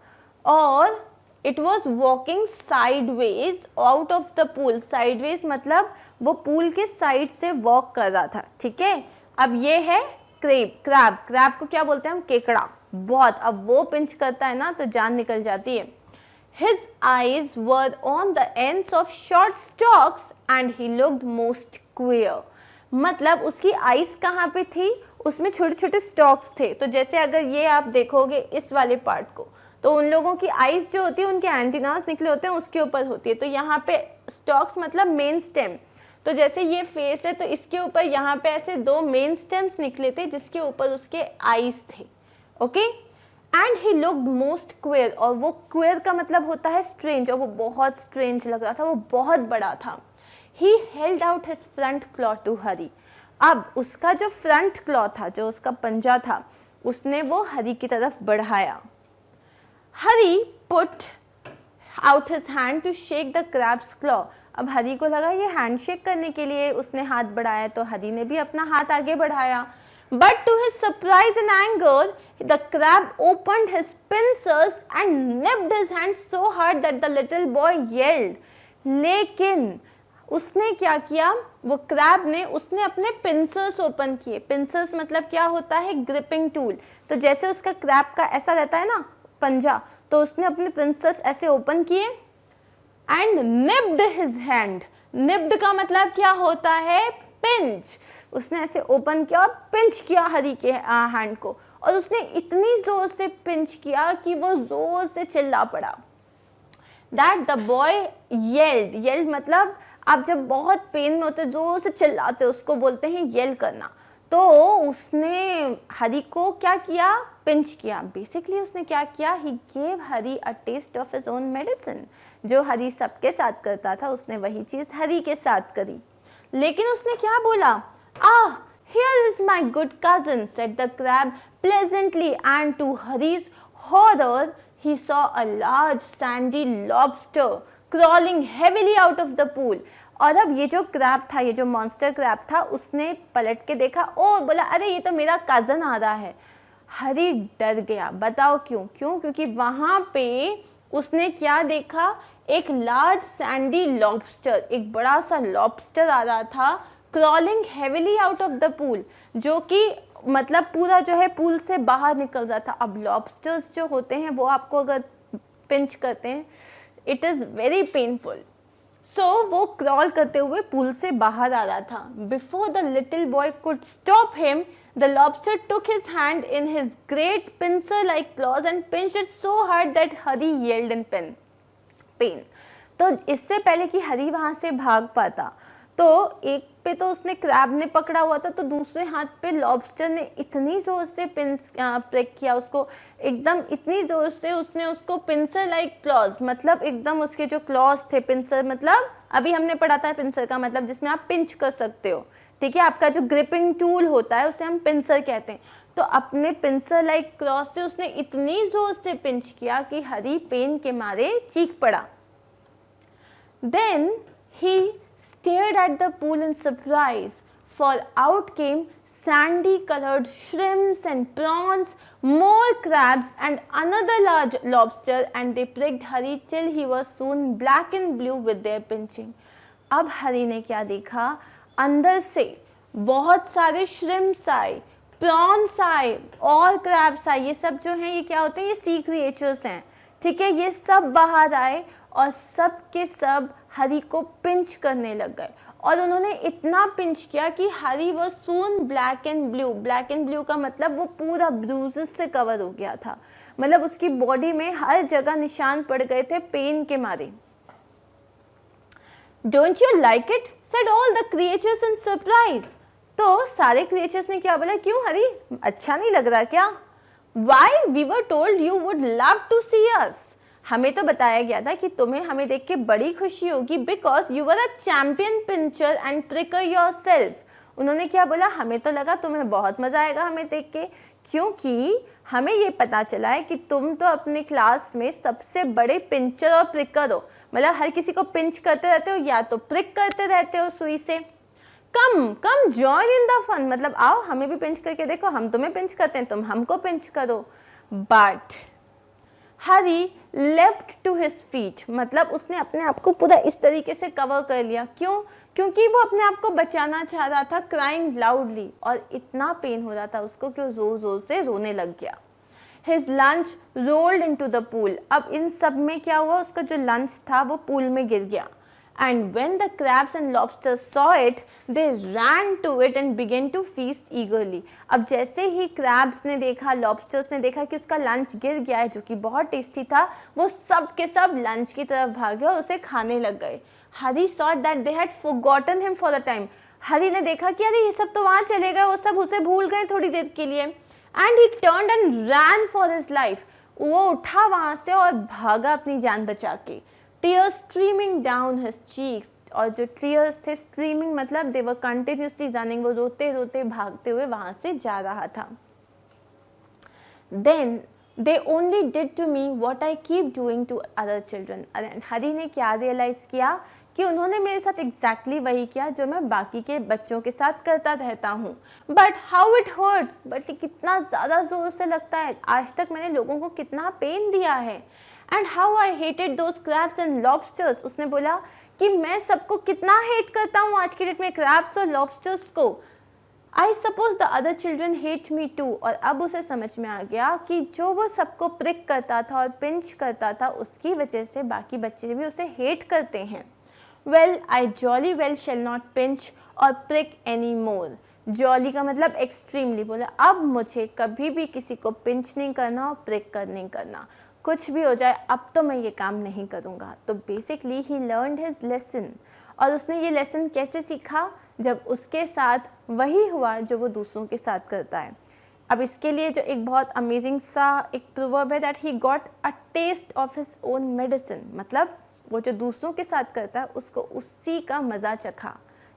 और it was walking sideways out of the pool. Sideways मतलब वो पूल के साइड से वॉक कर रहा था. ठीक है, अब ये है क्रैब. क्रैब को क्या बोलते हैं हम, केकड़ा. बहुत, अब वो पिंच करता है ना तो जान निकल जाती है. His eyes were on the ends of short stocks and he looked most queer. मतलब उसकी आईज कहाँ पे थी, उसमें छोटे छोटे स्टॉक्स थे. तो जैसे अगर ये आप देखोगे इस वाले पार्ट को, तो उन लोगों की आइज जो होती है उनके एंटीनास निकले होते हैं, उसके ऊपर होती है. तो यहाँ पे स्टॉक्स मतलब मेन स्टेम. तो जैसे ये फेस है तो इसके ऊपर यहाँ पे ऐसे 2 मेन स्टेम्स निकले थे जिसके ऊपर उसके आइज थे. Okay, and he looked most queer, और वो क्वेयर का मतलब होता है स्ट्रेंज, और वो बहुत स्ट्रेंज लग रहा था, वो बहुत बड़ा था। He held out his front claw to Harry, अब उसका जो फ्रंट क्लॉ था, जो उसका पंजा था, उसने वो हरी की तरफ बढ़ाया। Harry put out his hand to shake the crab's claw, अब हरी को लगा ये हैंडशेक करने के लिए उसने हाथ बढ़ाया, तो हरी ने भी अपना हाथ आगे बढ़ाया। But to his surprise and anger the crab opened his pincers and nipped his hand so hard that the little boy yelled. लेकिन उसने क्या किया, वो क्रैब ने, उसने अपने पिंसर्स ओपन किए। पिंसर्स मतलब क्या होता है, ग्रिपिंग टूल। तो जैसे उसका क्रैब का ऐसा रहता है ना पंजा, तो उसने अपने पिंसर्स ऐसे ओपन किए and nipped his hand. Nipped का मतलब क्या होता है, पिंच। उसने ऐसे ओपन किया और पिंच किया हरी के हैंड को, और उसने इतनी जोर से पिंच किया कि वो जोर से चिल्ला पड़ा। That the boy yelled, yelled मतलब आप जब बहुत पेन में होते जोर से चिल्लाते उसको बोलते हैं येल करना। तो उसने हरी को क्या किया, पिंच किया। बेसिकली उसने क्या किया, he gave Hari a taste of his own medicine. जो हरी सबके साथ करता था उसने वही चीज़ हरी के साथ करी। लेकिन उसने क्या बोला, here is my good cousin, said the crab pleasantly, and to Hari's horror he saw a large sandy lobster crawling heavily out of the pool। और अब ये जो क्रैब था, ये जो मॉन्स्टर क्रैब था, उसने पलट के देखा और बोला अरे ये तो मेरा कज़न आ रहा है। हरी डर गया, बताओ क्यों? क्योंकि वहाँ पे उसने क्या देखा, एक लार्ज सैंडी लॉबस्टर, एक बड़ा सा लॉबस्टर आ रहा था, crawling heavily out of the pool, जो कि मतलब पूरा जो है पूल से बाहर निकल रहा था। अब लॉबस्टर्स जो होते हैं वो आपको अगर पिंच करते हैं, इट इज़ वेरी पेनफुल। सो वो क्रॉल करते हुए पूल से बाहर आ रहा था। Before the little boy could stop him, the lobster took his hand in his great pincer like claws and pinched it so hard that Harry yelled in pain. तो इससे पहले कि हरी वहाँ से भाग पाता, तो एक पे तो उसने क्रैब ने पकड़ा हुआ था, तो दूसरे हाथ पे लॉबस्टर ने इतनी ज़ोर से प्रिक किया उसको, एकदम इतनी ज़ोर से उसने उसको पिंसर लाइक क्लॉज, मतलब एकदम उसके जो क्लॉज थे, पिंसर मतलब अभी हमने पढ़ा था पिंसर का मतलब जिसमें आप पिंच कर सकते हो, ठीक है, आपका जो ग्रिपिंग टूल होता है उसे हम पिंसर कहते हैं। तो अपने पिंसर लाइक क्लॉज से उसने इतनी ज़ोर से पिंच किया कि हरी पेन के मारे चीख पड़ा। Then he stared at the pool in surprise, for out came sandy-colored shrimps and prawns, more crabs and another large lobster, and they pricked Hari till he was soon black and blue with their pinching। अब हरी ने क्या देखा, अंदर से बहुत सारे shrimps आए, prawns आए और क्रैब्स आए। ये सब जो हैं ये क्या होते हैं, ये सी क्रिएचर्स हैं, ठीक है। ये सब बाहर आए और सब के सब हरी को पिंच करने लग गए, और उन्होंने इतना पिंच किया कि हरी वो soon black and blue. Black and blue का मतलब वो पूरा ब्रूजेस से कवर हो गया था, मतलब उसकी बॉडी में हर जगह निशान पड़ गए थे पेन के मारे। Don't you like it, said all the creatures in surprise. तो सारे क्रिएचर्स ने क्या बोला, क्यों हरी, अच्छा नहीं लग रहा क्या? Why, we were told you would love to see us, हमें तो बताया गया था कि तुम्हें हमें देख के बड़ी खुशी होगी, because you were a champion pincher and pricker yourself. उन्होंने क्या बोला, हमें तो लगा तुम्हें बहुत मज़ा आएगा हमें देख के, क्योंकि हमें ये पता चला है कि तुम तो अपने क्लास में सबसे बड़े पिंचर और प्रिकर हो, मतलब हर किसी को पिंच करते रहते हो या तो प्रिक करते रहते हो सुई से। Come come join in the fun, मतलब आओ हमें भी पिंच करके देखो, हम तुम्हें पिंच करते हैं, तुम हमको पिंच करो। But Harry left to his feet, मतलब उसने अपने आप को पूरा इस तरीके से कवर कर लिया। क्यों? क्योंकि वो अपने आप को बचाना चाह रहा था, क्राइंग लाउडली, और इतना पेन हो रहा था उसको कि वो जोर जोर से रोने लग गया। His lunch rolled into the pool, अब इन सब में क्या हुआ, उसका जो लंच था वो पूल में गिर गया। And when the crabs and lobsters saw it, they ran to it and began to feast eagerly। अब जैसे ही crabs ने देखा, lobsters ने देखा कि उसका लंच गिर गया है जो कि बहुत टेस्टी था, वो सब के सब लंच की तरफ भागे और उसे खाने लग गए। हरी thought that they had forgotten him for a time। हरी ने देखा कि अरे ये सब तो वहाँ चले गए, वो सब उसे भूल गए थोड़ी देर के लिए। And he turned and ran for his life. वो उठा वहां से और भागा अपनी जान बचा के। Tears streaming down his cheeks, और जो टीयर्स थे स्ट्रीमिंग मतलब दे वर कंटिन्यूसली रनिंग, वो रोते रोते भागते हुए वहां से जा रहा था। Then they only did to me what I keep doing to other children. Harry ने क्या रियलाइज किया कि उन्होंने मेरे साथ एग्जैक्टली वही किया जो मैं बाकी के बच्चों के साथ करता रहता हूँ। But how it hurt, but कितना ज़्यादा जोर से लगता है। आज तक मैंने लोगों को कितना पेन दिया है। And how I hated those crabs and lobsters, उसने बोला कि मैं सबको कितना हेट करता हूँ आज के डेट में क्रैब्स और लॉबस्टर्स को। I suppose the other children hate me too, और अब उसे समझ में आ गया कि जो वो सबको प्रिक करता था और पिंच करता था उसकी वजह से बाकी बच्चे भी उसे हेट करते हैं। Well I jolly well shall not pinch और प्रिक एनी मोर। जॉली का मतलब एक्सट्रीमली, बोला अब मुझे कभी भी किसी को पिंच नहीं करना और प्रिक नहीं करना, कुछ भी हो जाए अब तो मैं ये काम नहीं करूँगा। तो बेसिकली ही लर्नड हिज लेसन, और उसने ये लेसन कैसे सीखा, जब उसके साथ वही हुआ जो वो दूसरों के साथ करता है। अब इसके लिए जो एक बहुत अमेजिंग सा एक प्रोवर्ब है, that he got a taste of his own medicine, मतलब वो जो दूसरों के साथ करता है उसको उसी का मज़ा चखा।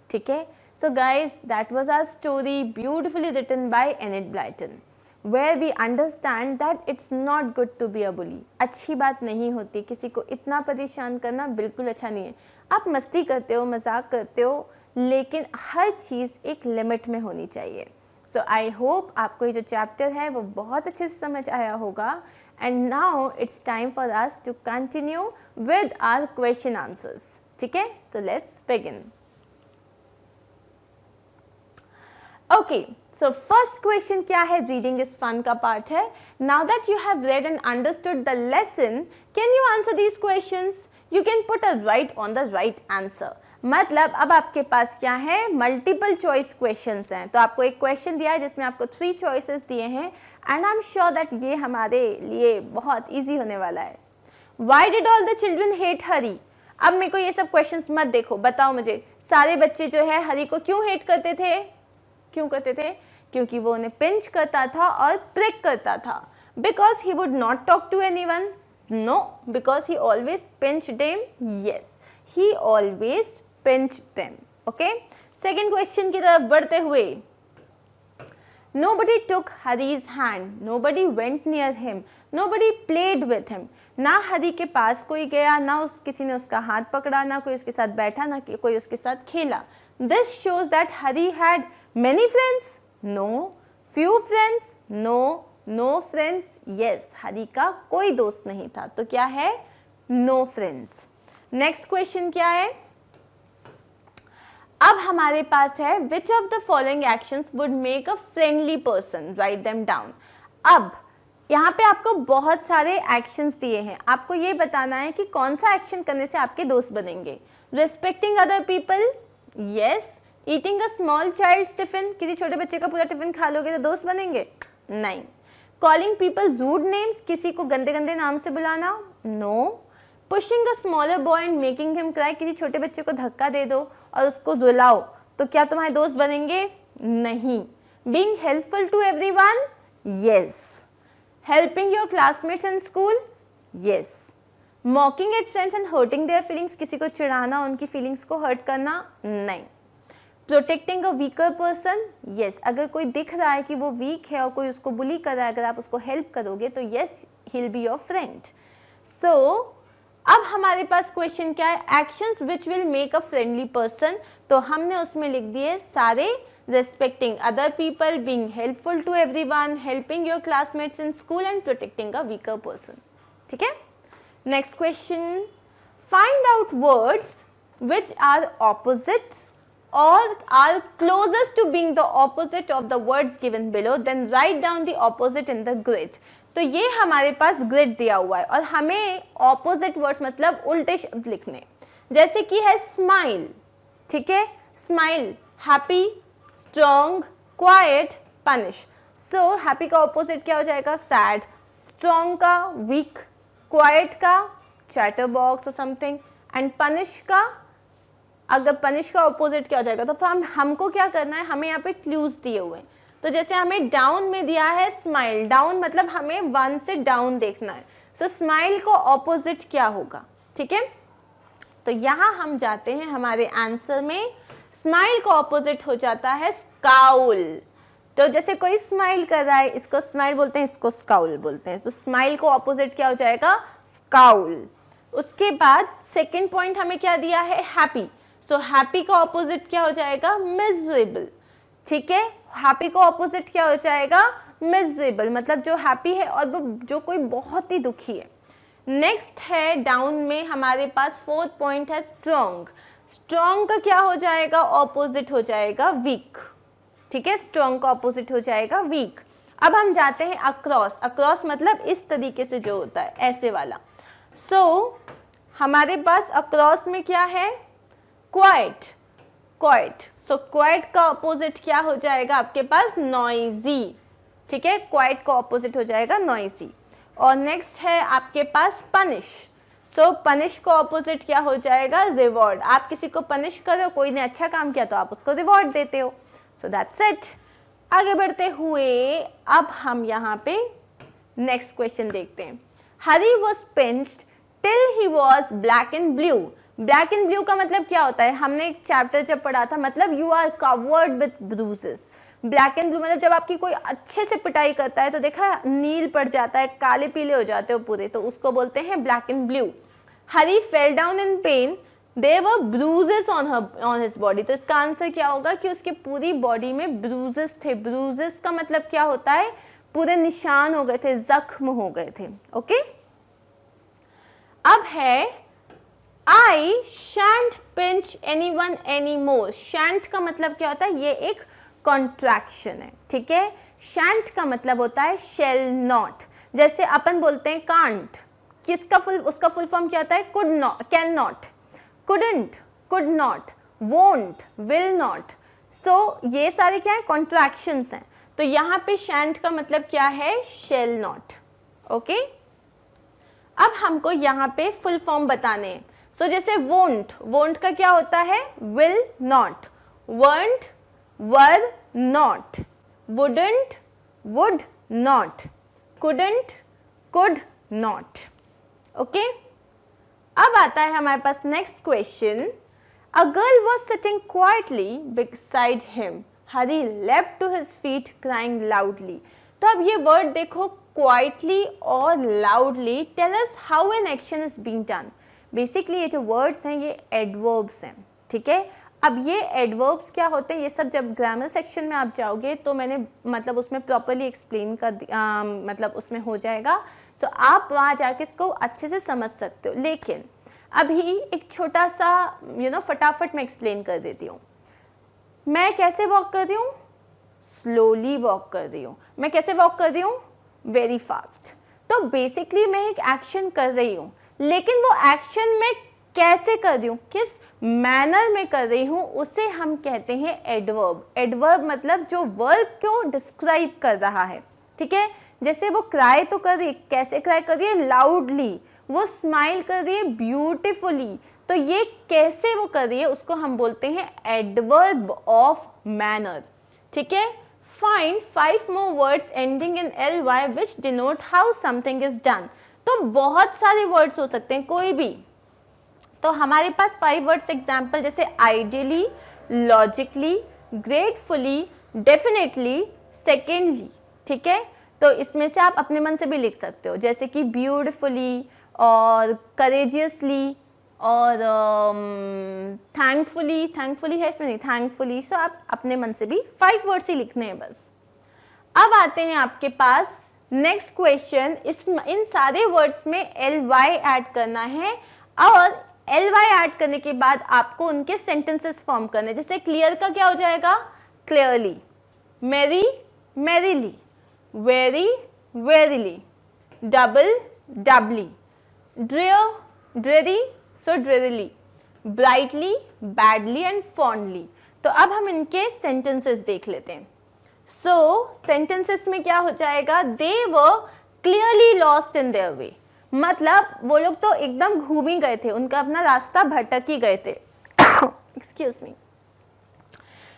ठीक है, so guys that was our story beautifully written by Enid Blyton, where we understand that it's not good to be a bully. अच्छी बात नहीं होती, किसी को इतना परेशान करना बिल्कुल अच्छा नहीं है। आप मस्ती करते हो, मजाक करते हो, लेकिन हर चीज़ एक लिमिट में होनी चाहिए। सो आई होप आपको ये जो चैप्टर है वो बहुत अच्छे से समझ आया होगा। And now it's time for us to continue with our question answers. ठीक है, so let's begin. Okay, so first question क्या है, reading is fun का part है। Now that you have read and understood the lesson, can you answer these questions? You can put a right on the right answer. मतलब अब आपके पास क्या है, multiple choice questions हैं। तो आपको एक क्वेश्चन दिया है जिसमें आपको 3 चॉइसेस दिए हैं, and I am sure that ये हमारे लिए बहुत इजी होने वाला है। Why did all the children hate Harry? अब मेरे को ये सब क्वेश्चंस मत देखो, बताओ मुझे सारे बच्चे जो है हरी को क्यों हेट करते थे? क्यों करते थे? क्योंकि वो उन्हें पिंच करता था और प्रिक करता था। Because he would not talk to anyone? No, because he always pinch them? Yes, he always pinch them. Okay, second question की तरफ बढ़ते हुए, nobody took Hari's hand, nobody went near him, nobody played with him. ना हरी के पास कोई गया, ना किसी ने उसका हाथ पकड़ा, ना कोई उसके साथ बैठा, ना कोई उसके साथ खेला। This shows that Hari had many friends? No. Few friends? No. No friends? Yes. हरी का कोई दोस्त नहीं था, तो क्या है? No friends. नेक्स्ट क्वेश्चन क्या है? अब हमारे पास है which of the following actions would make a friendly person, write them down. अब यहाँ पे आपको बहुत सारे एक्शंस दिए हैं, आपको ये बताना है कि कौन सा एक्शन करने से आपके दोस्त बनेंगे। Respecting other people, yes. Eating a small child's tiffin, किसी छोटे बच्चे का पूरा टिफिन खा लोगे तो दोस्त बनेंगे? नहीं। कॉलिंग पीपल रूड नेम्स, किसी को गंदे गंदे नाम से बुलाना? No. Pushing a smaller boy and making him cry, किसी छोटे बच्चे को धक्का दे दो और उसको रुलाओ, तो क्या तुम्हारे दोस्त बनेंगे? नहीं। Being helpful to everyone, yes. Helping your classmates in school, yes. Mocking at friends and hurting their feelings, किसी को चिढ़ाना, उनकी फीलिंग्स को हर्ट करना? नहीं। Protecting a weaker person, yes. अगर कोई दिख रहा है कि वो वीक है और कोई उसको बुली कर रहा है, अगर आप उसको हेल्प करोगे तो yes, he will be your friend. So अब हमारे पास क्वेश्चन क्या है, actions which will make a friendly person, तो हमने उसमें लिख दिए सारे, respecting other people, being helpful to everyone, helping your classmates in school and protecting a weaker person. ठीक है, next question, find out words which are opposites or are closest to being the opposite of the words given below, then write down the opposite in the grid। तो ये हमारे पास grid दिया हुआ है और हमें ऑपोजिट वर्ड्स मतलब उल्टे शब्द लिखने, जैसे कि है स्माइल। ठीक है, smile happy, strong, quite, punish. So happy का ऑपोजिट क्या हो जाएगा? सैड। स्ट्रॉन्ग का वीक, क्वाइट का चैटर बॉक्स और समथिंग, एंड पनिश का, अगर पनिश का ऑपोजिट क्या हो जाएगा, तो फिर हमको क्या करना है, हमें यहाँ पे क्लूज दिए हुए हैं। तो जैसे हमें डाउन में दिया है स्माइल, डाउन मतलब हमें 1 से डाउन देखना है, सो स्माइल को ऑपोजिट क्या होगा, ठीक है। तो यहाँ हम जाते हैं हमारे आंसर में, स्माइल को ऑपोजिट हो जाता है स्काउल। तो जैसे कोई स्माइल कर रहा है, इसको स्माइल बोलते हैं, इसको स्काउल बोलते हैं, तो स्माइल को ऑपोजिट क्या हो जाएगा, स्काउल। उसके बाद सेकेंड पॉइंट हमें क्या दिया है, हैप्पी, सो हैप्पी का ऑपोजिट क्या हो जाएगा, मिजरेबल, ठीक है। हैप्पी का ऑपोजिट क्या हो जाएगा, मिजरेबल, मतलब जो हैप्पी है और जो कोई बहुत ही दुखी है। नेक्स्ट है डाउन में हमारे पास फोर्थ पॉइंट है स्ट्रॉन्ग, स्ट्रॉन्ग का क्या हो जाएगा, ऑपोजिट हो जाएगा वीक, ठीक है, स्ट्रॉन्ग का ऑपोजिट हो जाएगा वीक। अब हम जाते हैं अक्रॉस, अक्रॉस मतलब इस तरीके से जो होता है, ऐसे वाला। सो हमारे पास अक्रॉस में क्या है, क्वाइट, क्वाइट, सो क्वाइट का ऑपोजिट क्या हो जाएगा आपके पास, नॉइजी, ठीक है, क्वाइट का ऑपोजिट हो जाएगा नॉइजी। और नेक्स्ट है आपके पास पनिश, सो पनिश का ऑपोजिट क्या हो जाएगा, रिवॉर्ड। आप किसी को पनिश करो, कोई ने अच्छा काम किया तो आप उसको रिवॉर्ड देते हो, सो दैट्स इट। आगे बढ़ते हुए अब हम यहाँ पे नेक्स्ट क्वेश्चन देखते हैं। Harry was pinched till he was black and blue, black and blue का मतलब क्या होता है, हमने एक चैप्टर जब पढ़ा था, मतलब you are covered with bruises. Black and blue मतलब जब आपकी कोई अच्छे से पिटाई करता है तो देखा नील पड़ जाता है, काले पीले हो जाते हो पूरे, तो उसको बोलते हैं black and blue. Harry fell down in pain, there were bruises on his body, तो इसका आंसर क्या होगा कि उसकी पूरी बॉडी में ब्रूजेस थे। ब्रूजेस का मतलब क्या होता है, पूरे निशान हो गए थे, जख्म हो गए थे, ओके। अब है I shan't pinch anyone anymore, shan't का मतलब क्या होता है, ये एक कॉन्ट्रैक्शन है, ठीक है। shan't का मतलब होता है shall not, जैसे अपन बोलते हैं can't, किसका उसका फुल फॉर्म क्या होता है, could not, can not, couldn't, could not, won't, will not, so ये सारे क्या है, कॉन्ट्रैक्शंस हैं। तो यहाँ पे shan't का मतलब क्या है, shall not, ओके। अब हमको यहाँ पे फुल फॉर्म बताने हैं। सो जैसे won't, won't का क्या होता है, will not, weren't, were not, wouldn't, would not, couldn't, could not, okay. अब आता है हमारे पास next question. A girl was sitting quietly beside him, Harry left to his feet crying loudly. तो अब ये वर्ड देखो, क्वाइटली और loudly, tell us how an action is being done. Basically ये जो वर्ड्स हैं ये एडवर्ब्स हैं, ठीक है। अब ये एडवर्ब्स क्या होते हैं, ये सब जब ग्रामर सेक्शन में आप जाओगे तो मैंने मतलब उसमें प्रॉपरली एक्सप्लेन कर मतलब उसमें हो जाएगा, सो आप वहाँ जाके इसको अच्छे से समझ सकते हो। लेकिन अभी एक छोटा सा फटाफट मैं एक्सप्लेन कर देती हूँ। मैं कैसे वॉक कर रही हूँ, स्लोली वॉक कर रही हूँ। मैं कैसे वॉक कर रही हूँ, वेरी फास्ट। तो बेसिकली मैं एक एक्शन कर रही हूँ, लेकिन वो एक्शन मैं कैसे कर रही हूँ, किस मैनर में कर रही हूँ, उसे हम कहते हैं एडवर्ब। एडवर्ब मतलब जो वर्ब को डिस्क्राइब कर रहा है, ठीक है। जैसे वो क्राई तो कर रही है, कैसे क्राई कर रही है, लाउडली। वो स्माइल कर रही है, ब्यूटिफुली। तो ये कैसे वो कर रही है, उसको हम बोलते हैं एडवर्ब ऑफ मैनर, ठीक है। Find 5 more words ending in ly which denote how something is done। तो बहुत सारे वर्ड्स हो सकते हैं, कोई भी। तो हमारे पास 5 वर्ड्स एग्जाम्पल, जैसे ideally, logically, gratefully, definitely, secondly, ठीक है। तो इसमें से आप अपने मन से भी लिख सकते हो, जैसे कि ब्यूटिफुली और करेजियसली और थैंकफुली, थैंकफुली है इसमें नहीं, थैंकफुली। सो आप अपने मन से भी 5 वर्ड्स ही लिखने हैं बस। अब आते हैं आपके पास नेक्स्ट क्वेश्चन। इन सारे वर्ड्स में ly ऐड करना है और ly ऐड करने के बाद आपको उनके सेंटेंसेस फॉर्म करने। जैसे क्लियर का क्या हो जाएगा, clearly, merry, merrily, very, verily, double, doubly, drear, dreary, so drearily, brightly, badly and fondly. तो अब हम इनके सेंटेंसेस देख लेते हैं। सो सेंटेंसेस में क्या हो जाएगा, they were clearly lost in their way, मतलब वो लोग तो एकदम घूम ही गए थे, उनका अपना रास्ता भटक ही गए थे। Excuse me.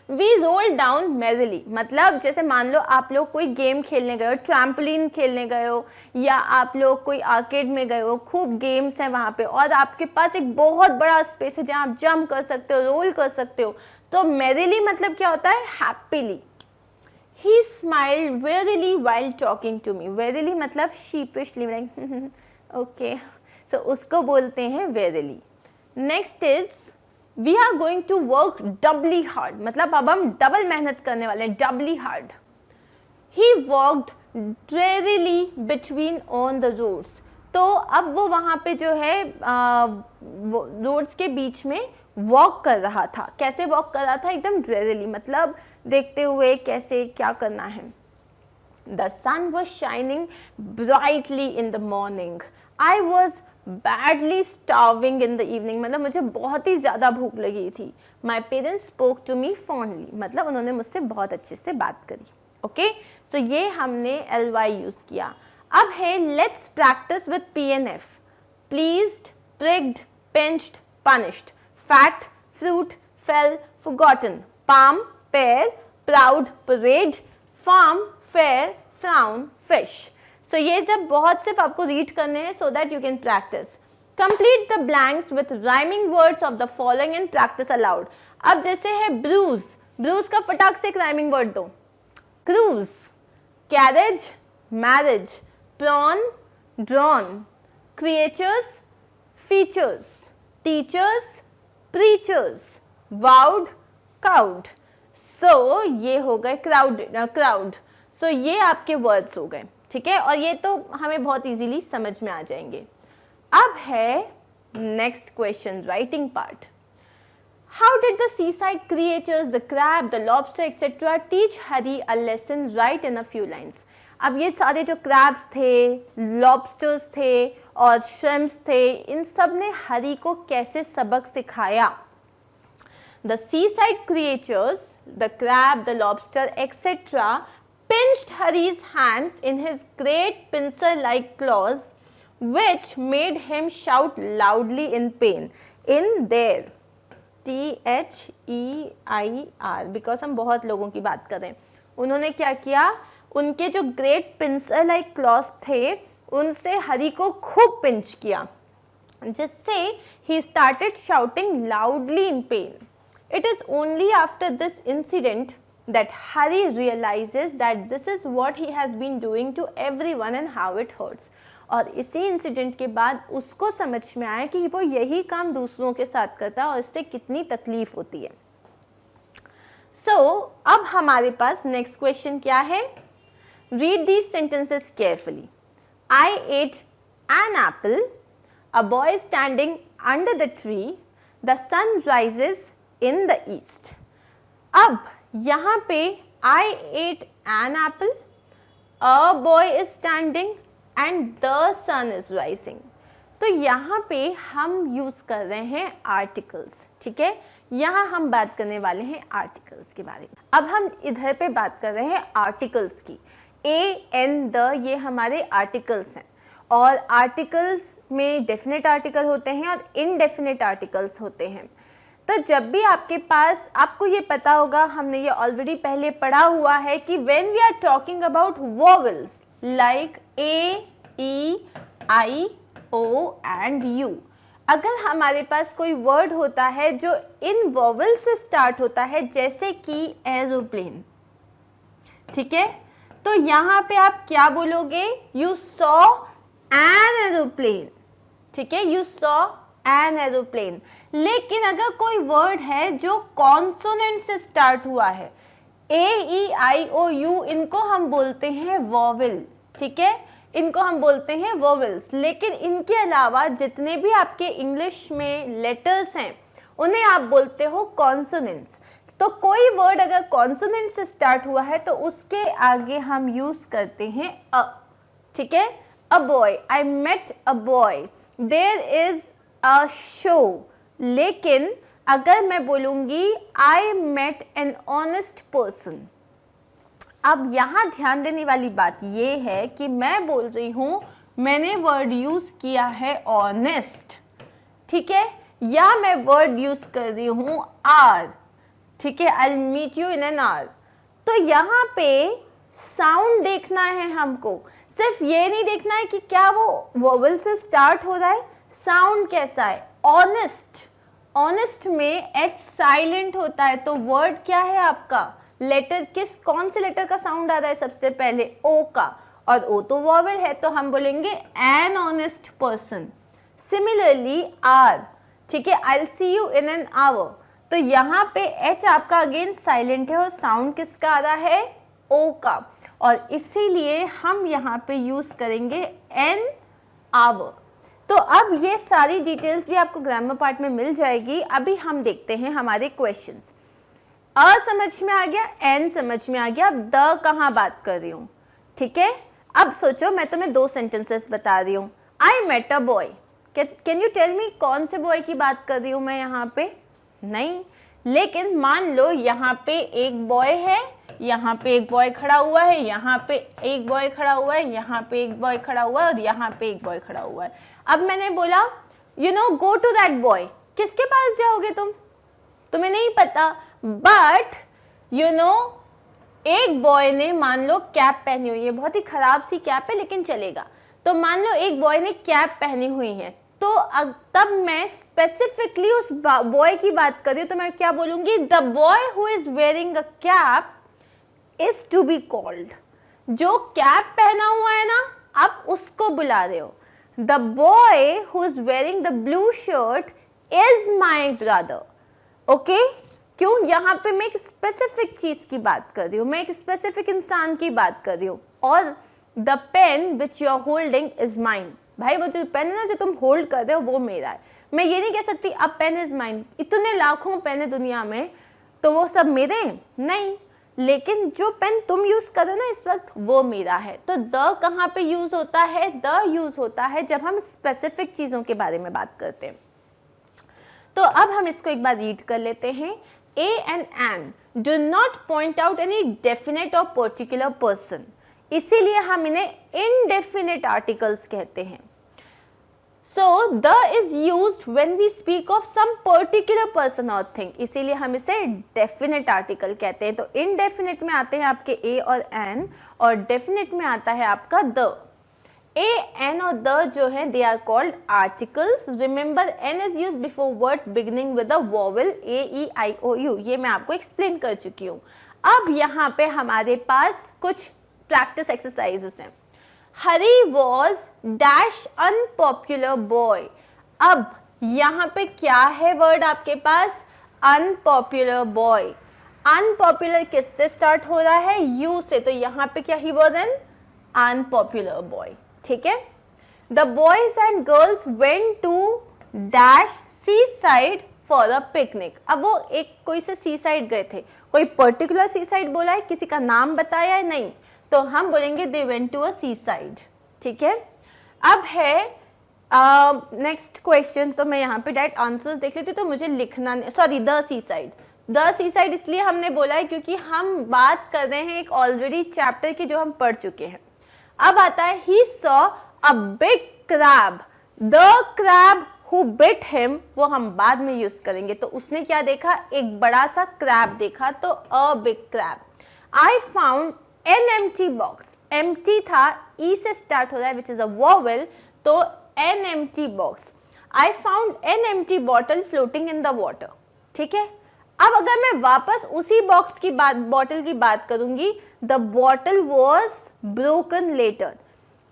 We roll down merrily, मतलब जैसे मान लो आप लोग कोई गेम खेलने गए हो, ट्रैम्पोलिन खेलने गए हो, या आप लोग कोई आर्केड में गए हो, खूब गेम्स हैं वहाँ पे और आपके पास एक बहुत बड़ा स्पेस है जहाँ आप जंप कर सकते हो, रोल कर सकते हो, तो मैरिली मतलब क्या होता है, happily. He smiled wearily while talking to me. Wearily मतलब sheepishly, like okay. So उसको बोलते हैं wearily. Next is we are going to work doubly hard. मतलब अब हम डबल मेहनत करने वाले हैं, doubly hard. He walked drearily between on the roads. तो अब वो वहाँ पे जो है रोड्स के बीच में वॉक कर रहा था। कैसे वॉक कर रहा था, एकदम ड्रेरिली, मतलब देखते हुए कैसे क्या करना है। The sun was shining brightly in the morning, I was badly starving in the evening, मतलब मुझे बहुत ही ज़्यादा भूख लगी थी। My parents spoke to me fondly, मतलब उन्होंने मुझसे बहुत अच्छे से बात करी। ओके, सो ये हमने ly यूज़ किया। अब है let's practise with PNF, pleased, pricked, pinched, punished, fat, fruit, fell, forgotten, palm, pear, proud, parade, farm, fair, frown, fish. So ये सब बहुत सिर्फ आपको रीड करने हैं so that you can practice. Complete the blanks with rhyming words of the following and practice aloud. अब जैसे है bruise, bruise का फटाक से एक rhyming word दो। cruise, carriage, marriage, prawn, drawn, creatures, features, teachers, preachers, vowed, cowed. So ये हो गए crowd. So ये आपके words हो गए, ठीक है, और ये तो हमें बहुत easily समझ में आ जाएंगे। अब है next question, writing part. How did the seaside creatures, the crab, the lobster, etc. teach Hari a lesson? Write in a few lines. अब ये सारे जो क्रैब्स थे, लॉबस्टर्स थे और श्रिम्प्स थे, इन सब ने हरी को कैसे सबक सिखाया? The seaside creatures, the crab, the lobster, etc. pinched Hari's hands in his great pincer-like claws, which made him shout loudly in pain. In their THEIR, because हम बहुत लोगों की बात कर रहे हैं। उन्होंने क्या किया, उनके जो ग्रेट पिंसर लाइक क्लॉज थे उनसे हरी को खूब पिंच किया, जिससे he started shouting loudly in pain. It is only after this incident that Hari realizes that this is what he has been doing to everyone and how it hurts. और इसी incident के बाद उसको समझ में आया कि वो यही काम दूसरों के साथ करता है और इससे कितनी तकलीफ होती है। अब हमारे पास नेक्स्ट क्वेश्चन क्या है? Read these sentences carefully. I ate an apple. A boy is standing under the tree. The sun rises in the east. अब यहाँ पे I ate an apple. A boy is standing and the sun is rising. तो यहाँ पे हम use कर रहे हैं आर्टिकल्स, ठीक है। यहाँ हम बात करने वाले हैं आर्टिकल्स के बारे में। अब हम इधर पे बात कर रहे हैं आर्टिकल्स की। ए एन द ये हमारे आर्टिकल्स हैं और आर्टिकल्स में डेफिनेट आर्टिकल होते हैं और इनडेफिनेट आर्टिकल्स होते हैं। तो जब भी आपके पास, आपको ये पता होगा, हमने ये ऑलरेडी पहले पढ़ा हुआ है कि when we are talking about vowels like A, E, I, O and U, अगर हमारे पास कोई वर्ड होता है जो इन वोवेल से स्टार्ट होता है, जैसे कि एरोप्लेन, ठीक है, तो यहाँ पे आप क्या बोलोगे? यू सॉ एन एरोप्लेन, ठीक है, यू सॉ एन एरोप्लेन। लेकिन अगर कोई वर्ड है जो कॉन्सोनेंट से स्टार्ट हुआ है, ए, ई, आई, ओ, यू, इनको हम बोलते हैं वोवेल, ठीक है, इनको हम बोलते हैं वोवेल्स। लेकिन इनके अलावा जितने भी आपके इंग्लिश में लेटर्स हैं उन्हें आप बोलते हो कॉन्सोनेंट्स। तो कोई वर्ड अगर कॉन्सोनेंट से स्टार्ट हुआ है तो उसके आगे हम यूज करते हैं अ, ठीक है। A boy, I met a boy, there is a show. लेकिन अगर मैं बोलूंगी I met an honest person, अब यहाँ ध्यान देने वाली बात ये है कि मैं बोल रही हूँ, मैंने वर्ड यूज किया है ऑनेस्ट, ठीक है, या मैं वर्ड यूज कर रही हूँ आर, ठीक है, I meet you in an hour. तो यहाँ पे साउंड देखना है हमको, सिर्फ ये नहीं देखना है कि क्या वो वोवेल से स्टार्ट हो रहा है, साउंड कैसा है। ऑनेस्ट, ऑनेस्ट में एच साइलेंट होता है, तो वर्ड क्या है आपका, लेटर कौन से लेटर का साउंड आ रहा है सबसे पहले, ओ का, और ओ तो वोवेल है तो हम बोलेंगे एन ऑनेस्ट पर्सन। सिमिलरली आर, ठीक है, I see you in an hour, तो यहाँ पे एच आपका अगेन साइलेंट है और साउंड किसका आ रहा है, ओ का, और इसीलिए हम यहाँ पे यूज करेंगे एन आवर। तो अब ये सारी डिटेल्स भी आपको ग्रामर पार्ट में मिल जाएगी। अभी हम देखते हैं हमारे क्वेश्चंस। अ समझ में आ गया, एन समझ में आ गया, अब द कहाँ बात कर रही हूँ, ठीक है। अब सोचो मैं तुम्हें 2 सेंटेंसेस बता रही हूँ। I met a boy, can you tell me कौन से बॉय की बात कर रही हूँ मैं यहाँ पे, नहीं, लेकिन मान लो यहाँ पे एक बॉय है, यहाँ पे एक बॉय खड़ा हुआ है, यहाँ पे एक बॉय खड़ा हुआ है, यहाँ पे एक बॉय खड़ा हुआ है और यहाँ पे एक बॉय खड़ा हुआ है। अब मैंने बोला you know go to that boy, किसके पास जाओगे तुम, तुम्हें नहीं पता, बट यू नो एक बॉय ने मान लो कैप पहनी हुई है, बहुत ही खराब सी कैप है लेकिन चलेगा, तो मान लो एक बॉय ने कैप पहनी हुई है, तो तब मैं स्पेसिफिकली उस बॉय की बात कर रही हूँ, तो मैं क्या बोलूंगी, the boy who is wearing a cap is to be called. जो कैप पहना हुआ है ना, आप उसको बुला रहे हो। The boy who is wearing the blue shirt is my brother. Okay, क्यों, यहाँ पे मैं एक स्पेसिफिक चीज की बात कर रही हूँ, मैं एक स्पेसिफिक इंसान की बात कर रही हूँ। और the pen which you are holding is mine, भाई वो जो पेन है ना जो तुम होल्ड कर रहे हो वो मेरा है। मैं ये नहीं कह सकती अब पेन इज माइन, इतने लाखों पेन है दुनिया में, तो वो सब मेरे नहीं, लेकिन जो पेन तुम यूज कर रहे हो ना इस वक्त वो मेरा है। तो द कहाँ पे यूज होता है, द यूज होता है जब हम स्पेसिफिक चीजों के बारे में बात करते हैं। तो अब हम इसको एक बार रीड कर लेते हैं। A and N do not point out any definite or particular person, इसीलिए हम इन्हें indefinite articles कहते हैं। So the is used when we speak of some particular person or thing, इसीलिए हम इसे definite article कहते हैं। तो indefinite में आते हैं आपके A और N, और definite में आता है आपका the। A, N और the जो है they are called articles. Remember N is used before words beginning with a vowel A, E, I, O, U. ये मैं आपको explain कर चुकी हूँ। अब यहाँ पे हमारे पास कुछ practice exercises हैं। Hari was dash unpopular boy. अब यहाँ पे क्या है word आपके पास, unpopular boy. Unpopular किससे start हो रहा है, U से, तो यहाँ पे क्या, he was an unpopular boy, ठीक है। The boys and girls went to dash sea side for a picnic. अब वो एक कोई से सी साइड गए थे, कोई पर्टिकुलर सी साइड बोला है, किसी का नाम बताया है, नहीं, तो हम बोलेंगे they went to a sea side, ठीक है। अब है नेक्स्ट क्वेश्चन, तो मैं यहाँ पे डायरेक्ट आंसर्स देख लेती हूँ, तो मुझे लिखना, sorry, the sea side. The sea side इसलिए हमने बोला है क्योंकि हम बात कर रहे हैं एक ऑलरेडी चैप्टर की जो हम पढ़ चुके हैं। अब आता है he saw a big crab, the crab who bit him, वो हम बाद में यूज करेंगे। तो उसने क्या देखा, एक बड़ा सा क्रैब देखा, तो a big crab. I found an empty box, empty था, E से स्टार्ट हो रहा है which is a vowel, तो an empty box. I found an empty bottle floating in the water, ठीक है। अब अगर मैं वापस उसी बॉक्स की बात, बॉटल की बात करूंगी, the bottle was broken later.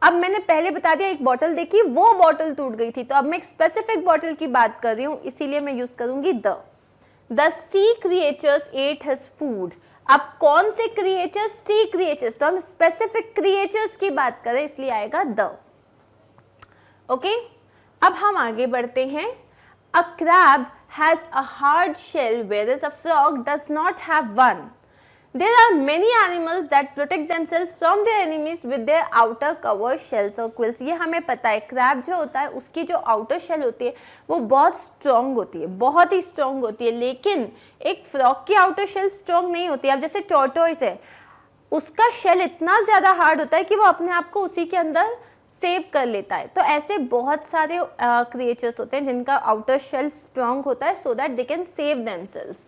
अब मैंने पहले बता दिया एक बॉटल देखी, वो बॉटल टूट गई थी, तो अब मैं एक स्पेसिफिक बॉटल की बात कर रही हूँ, इसीलिए मैं यूज करूंगी the sea creatures ate his food. अब कौन से क्रिएचर्स, सी क्रिएचर्स, तो हम स्पेसिफिक क्रिएचर्स की बात करें इसलिए आएगा द। ओके, अब हम आगे बढ़ते हैं। A crab has a hard shell whereas a frog does not have one. There are many animals that protect themselves from their enemies with their outer cover shells or quills. ये हमें पता है, crab जो होता है उसकी जो outer shell होती है वो बहुत स्ट्रॉन्ग होती है, बहुत ही स्ट्रॉन्ग होती है, लेकिन एक फ्रॉग की आउटर शेल स्ट्रॉन्ग नहीं होती है। अब जैसे टॉर्टोइस है, उसका शेल इतना ज़्यादा हार्ड होता है कि वो अपने आप को उसी के अंदर सेव कर लेता है। तो ऐसे बहुत सारे क्रिएचर्स होते हैं जिनका आउटर शेल स्ट्रॉन्ग होता है, so that they can save themselves.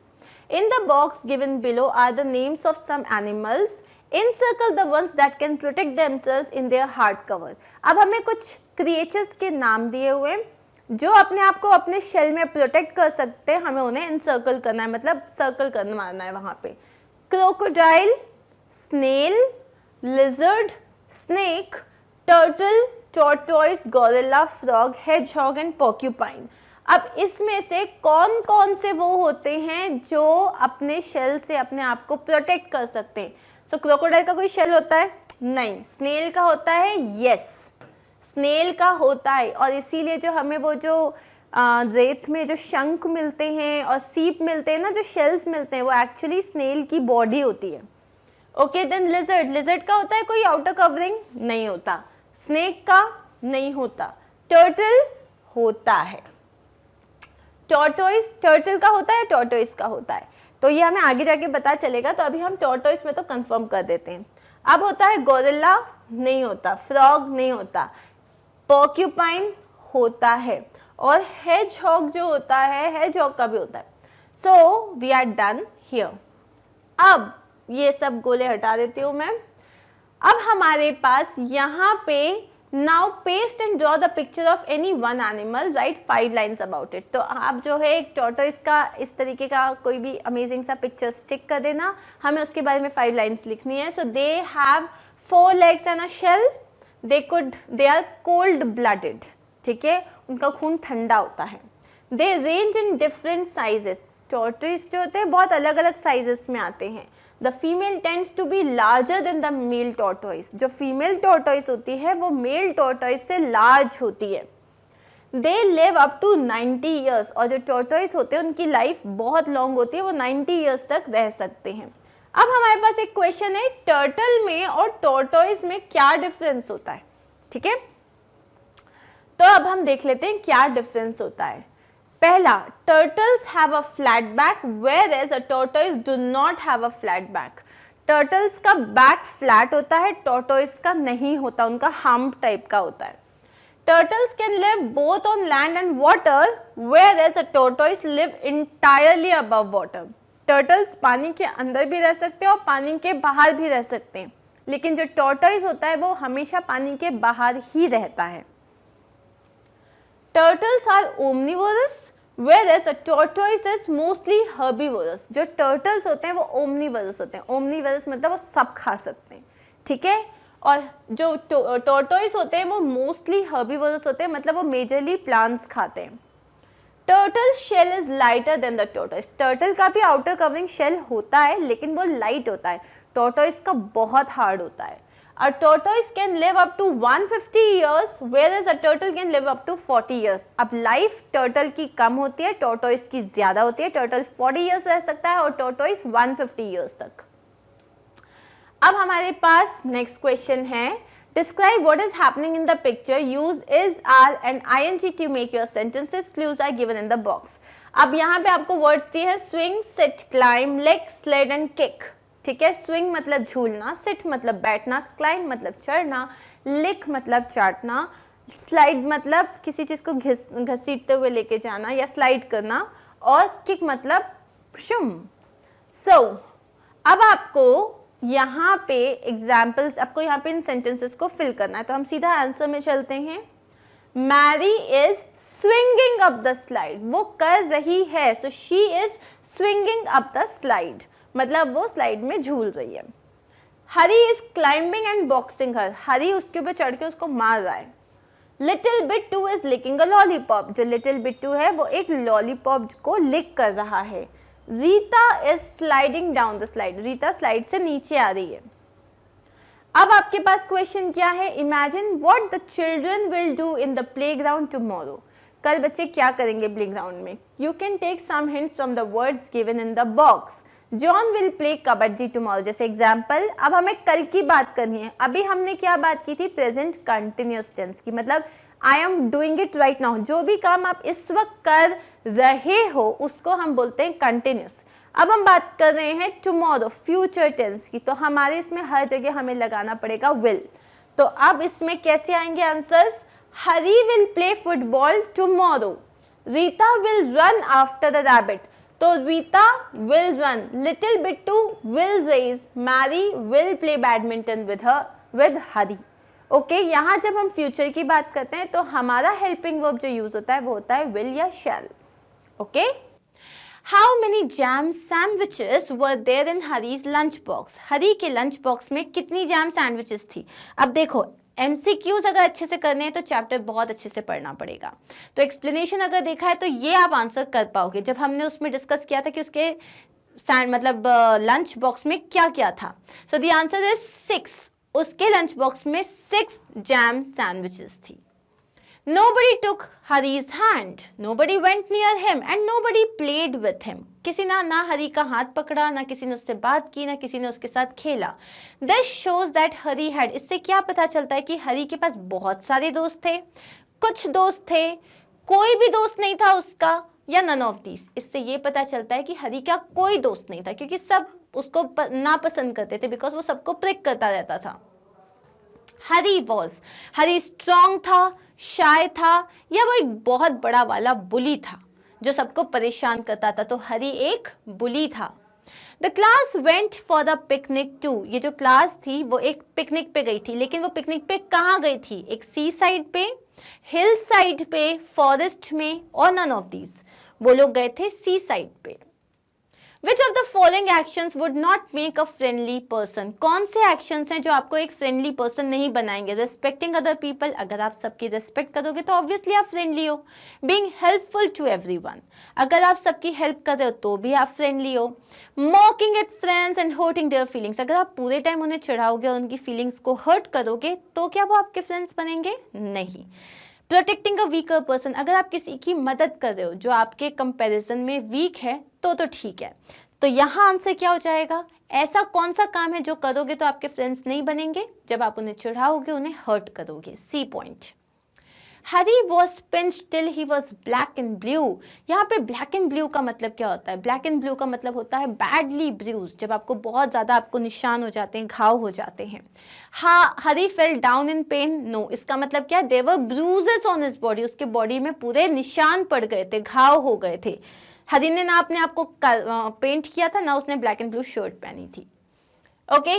In the box given below are the names of some animals. Encircle the ones that can protect themselves in their hard cover. अब हमें कुछ creatures के नाम दिए हुए जो अपने आप को अपने शेल में प्रोटेक्ट कर सकते हैं, हमें उन्हें एनसर्कल करना है, मतलब सर्कल करना मारना है वहां पे. Crocodile, snail, lizard, snake, turtle, tortoise, gorilla, frog, hedgehog and porcupine. अब इसमें से कौन कौन से वो होते हैं जो अपने शेल से अपने आप को प्रोटेक्ट कर सकते हैं? सो क्रोकोडाइल का कोई शेल होता है? नहीं. स्नेल का होता है? यस, स्नेल का होता है. और इसीलिए जो हमें वो जो रेत में जो शंख मिलते हैं और सीप मिलते हैं ना, जो शेल्स मिलते हैं, वो एक्चुअली स्नेल की बॉडी होती है. Okay, then lizard. लिजर्ड का होता है कोई आउटर कवरिंग? नहीं होता. स्नेक का नहीं होता. टर्टल होता है. टॉर्टोइस, टर्टल का होता है, टॉर्टोइस का होता है. तो ये हमें आगे जाके पता चलेगा. तो अभी हम टॉर्टोइस में तो कंफर्म कर देते हैं. अब होता है गोरिल्ला, नहीं होता. फ्रॉग नहीं होता. पोर्क्यूपाइन होता है. और हेजहॉग जो होता है, हेजहॉग का भी होता है. So we are done here. अब ये सब गोले हटा देती हूँ मैं. अब हमारे पास यहाँ पे now paste and draw the picture of any one animal, right 5 lines about it. तो आप जो है एक टॉर्टोइस का इस तरीके का कोई भी अमेजिंग सा पिक्चर स्टिक कर देना. हमें उसके बारे में 5 लाइन्स लिखनी है. So they have 4 legs and a shell. They are cold blooded. ठीक है, उनका खून ठंडा होता है. They range in different sizes. Tortoise जो होते हैं बहुत अलग अलग साइजेस में आते हैं. The female tends to be larger than the male tortoise. जो फीमेल टॉर्टोइस होती है वो मेल टॉर्टोइस से लार्ज होती है. They live up to 90 years. और जो टॉर्टोइस होते हैं उनकी लाइफ बहुत लॉन्ग होती है, वो 90 years तक रह सकते हैं. अब हमारे पास एक क्वेश्चन है, टर्टल में और टॉर्टोइस में क्या डिफरेंस होता है? ठीक है, तो अब हम देख लेते हैं क्या डिफरेंस होता है. पहला, turtles have a flat back whereas a tortoise do not have a flat back. Turtles का बैक फ्लैट होता है, tortoise का नहीं होता, उनका hump टाइप का होता है. Turtles can live both on land and water whereas a tortoise live entirely above water. Turtles पानी के अंदर भी रह सकते हैं और पानी के बाहर भी रह सकते हैं, लेकिन जो tortoise होता है वो हमेशा पानी के बाहर ही रहता है. Turtles are omnivorous whereas a tortoise is mostly herbivorous. जो turtles होते हैं वो omnivorous होते हैं. omnivorous मतलब वो सब खा सकते हैं. ठीक है, और जो tortoise होते हैं वो mostly herbivorous होते हैं, मतलब वो majorly plants खाते हैं. Turtle shell is lighter than the tortoise. turtle का भी outer covering shell होता है लेकिन वो light होता है. tortoise का बहुत hard होता है. A tortoise can live up to 150 years whereas a turtle can live up to 40 years. अब लाइफ टर्टल की कम होती है, टॉर्टोइस की ज्यादा होती है. टर्टल 40 years रह सकता है और टॉर्टोइस 150 years तक. अब हमारे पास नेक्स्ट क्वेश्चन है, describe what is happening in the picture, use is, are and I N G to make your sentences. Clues are given in the box. अब यहाँ पे आपको वर्ड्स दिए हैं, swing, sit, climb, leg, sled and kick. ठीक है, swing मतलब झूलना, सिट मतलब बैठना, क्लाइंब मतलब चढ़ना, लिक मतलब चाटना, स्लाइड मतलब किसी चीज़ को घसीटते हुए लेके जाना या स्लाइड करना, और किक मतलब शुम. सो अब आपको यहाँ पे एग्जाम्पल्स, आपको यहाँ पे इन सेंटेंसेस को फिल करना है. तो हम सीधा आंसर में चलते हैं. Mary is swinging up the slide. वो कर रही है, so she is swinging up the slide, मतलब वो स्लाइड में झूल रही है. Harry is climbing and boxing her. हरी उसके ऊपर चढ़ के उसको मार रहा है. Little Bittu is licking a lollipop. जो लिटिल बिट्टू है वो एक लॉलीपॉप को लिक कर रहा है. Rita is sliding down the slide. Rita slide से नीचे आ रही है. अब आपके पास क्वेश्चन क्या है, imagine what the children will do in the playground tomorrow. कल बच्चे क्या करेंगे प्लेग्राउंड में? You can take some hints from the words given in the box. John will play kabaddi tomorrow जैसे एग्जाम्पल. अब हमें कल की बात करनी है. अभी हमने क्या बात की थी, प्रेजेंट कंटिन्यूअस टेंस की, मतलब I am doing it right now. जो भी काम आप इस वक्त कर रहे हो उसको हम बोलते हैं कंटिन्यूअस. अब हम बात कर रहे हैं टुमारो, फ्यूचर टेंस की, तो हमारे इसमें हर जगह हमें लगाना पड़ेगा विल. तो अब इसमें कैसे आएंगे answers? Hari will play football tomorrow. Rita will run after the rabbit. तो Rita will run, little Bittu will race, Mary will play badminton with Hari. Okay यहाँ जब हम फ्यूचर की बात करते हैं तो हमारा हेल्पिंग वर्ब जो यूज होता है वो होता है will या shall. Okay how many jam sandwiches were there in Harry's lunch box. Harry के लंच बॉक्स में कितनी जैम सैंडविचेस थी. अब देखो MCQs अगर अच्छे से करने हैं तो चैप्टर बहुत अच्छे से पढ़ना पड़ेगा. तो एक्सप्लेनेशन अगर देखा है तो ये आप आंसर कर पाओगे. जब हमने उसमें डिस्कस किया था कि उसके मतलब लंच बॉक्स में क्या क्या था. सो द आंसर इज 6. उसके लंच बॉक्स में 6 जैम सैंडविचेस थी. Nobody took Hari's hand, nobody went near him and nobody played with him. किसी ना हरी का हाथ पकड़ा, ना किसी ने उससे बात की, ना किसी ने उसके साथ खेला. This shows that Hari had. इससे क्या पता चलता है कि हरी के पास बहुत सारे दोस्त थे, कुछ दोस्त थे, कोई भी दोस्त नहीं था उसका, या none of these. इससे ये पता चलता है कि हरी का कोई दोस्त नहीं था क्योंकि सब उसको नापसंद करते थे बिकॉज वो सबको प्रिक करता रहता था. हरी स्ट्रॉन्ग था, शाय था, या वो एक बहुत बड़ा वाला बुली था जो सबको परेशान करता था. तो हरी एक बुली था. The class went for the picnic too. ये जो क्लास थी वो एक पिकनिक पे गई थी, लेकिन वो पिकनिक पे कहाँ गई थी. एक सी साइड पे, हिल साइड पे, फॉरेस्ट में, और नन ऑफ दीज. वो लोग गए थे सी साइड पे. Which of the following actions would not make a friendly person? कौन से actions हैं जो आपको एक friendly person नहीं बनाएंगे? Respecting other people, अगर आप सबकी respect करोगे तो obviously आप friendly हो. Being helpful to everyone, अगर आप सबकी help कर रहे हो तो भी आप friendly हो. Mocking at friends and hurting their feelings, अगर आप पूरे टाइम उन्हें चिढ़ाओगे और उनकी feelings को hurt करोगे तो क्या वो आपके friends बनेंगे? नहीं. प्रोटेक्टिंग अ वीकर पर्सन, अगर आप किसी की मदद कर रहे हो जो आपके कंपैरिजन में वीक है तो ठीक है. तो यहाँ आंसर क्या हो जाएगा. ऐसा कौन सा काम है जो करोगे तो आपके फ्रेंड्स नहीं बनेंगे? जब आप उन्हें चिढ़ाओगे, उन्हें हर्ट करोगे. C point. Harry was pinched till he was black and blue. यहाँ पे ब्लैक एंड ब्लू का मतलब क्या होता है. ब्लैक एंड ब्लू का मतलब होता है बैडली ब्रूज, जब आपको बहुत ज्यादा आपको निशान हो जाते हैं, घाव हो जाते हैं. हाँ, Harry fell down in pain. No, इसका मतलब क्या है. There were bruises on his body, उसके बॉडी में पूरे निशान पड़ गए थे, घाव हो गए थे. हरी ने ना अपने आप को पेंट किया था, ना उसने ब्लैक एंड ब्लू शर्ट पहनी थी. ओके,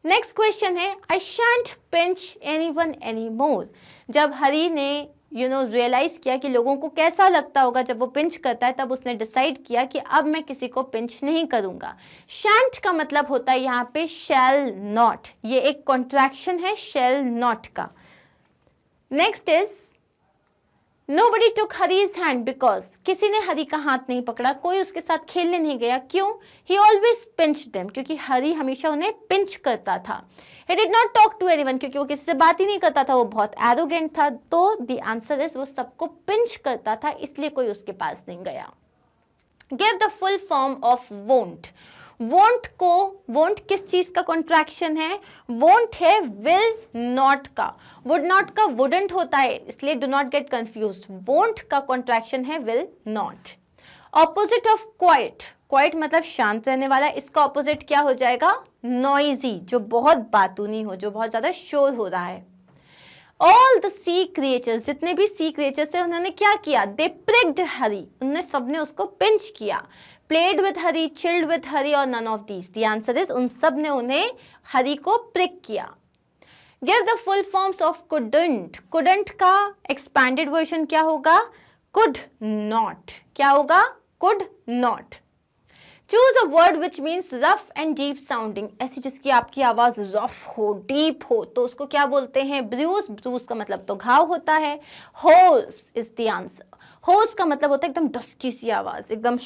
नेक्स्ट क्वेश्चन है आई शैंट पिंच एनीवन एनी मोर. जब हरी ने रियलाइज किया कि लोगों को कैसा लगता होगा जब वो पिंच करता है, तब उसने डिसाइड किया कि अब मैं किसी को पिंच नहीं करूंगा. शैंट का मतलब होता है यहाँ पे शैल नॉट. ये एक कॉन्ट्रैक्शन है शैल नॉट का. Next is Nobody took Hari's hand because किसी ने हरी का हाथ नहीं पकड़ा, कोई उसके साथ खेलने नहीं गया. क्यों? He always pinched them, क्योंकि हरी हमेशा उन्हें पिंच करता था. He did not talk to anyone, क्योंकि वो किसी से बात ही नहीं करता था, वो बहुत एरोगेंट था. तो the answer is वो सबको पिंच करता था, इसलिए कोई उसके पास नहीं गया. Give the full form of won't. Won't किस चीज का कॉन्ट्रैक्शन है. वोंट है विल नॉट का. वुड नॉट का वुडंट होता है, इसलिए do not gate confused. Won't का कॉन्ट्रैक्शन है will not. Opposite of quite. Quite मतलब शांत रहने वाला. इसका ऑपोजिट क्या हो जाएगा. नॉइजी, जो बहुत बातूनी हो, जो बहुत ज्यादा शोर हो रहा है. ऑल द सी क्रिएचर्स, जितने भी सी क्रिएचर्स है उन्होंने क्या किया. दे प्रिक्ड हरी, उन्होंने सबने उसको पिंच किया. Played with Harry, chilled with Harry, और none of these. The answer is उन सब ने उन्हें हरी को प्रिक किया. Give the full forms of couldn't. Couldn't का एक्सपैंडेड वर्जन क्या होगा. Could not. क्या होगा. Could not. Choose a word which means rough and deep sounding. ऐसी जिसकी आपकी आवाज रफ हो, डीप हो, तो उसको क्या बोलते हैं. ब्रूज. ब्रूज का मतलब तो घाव होता है. होस इज द आंसर. होस का मतलब होता है एकदम डस्की सी आवाज, एकदम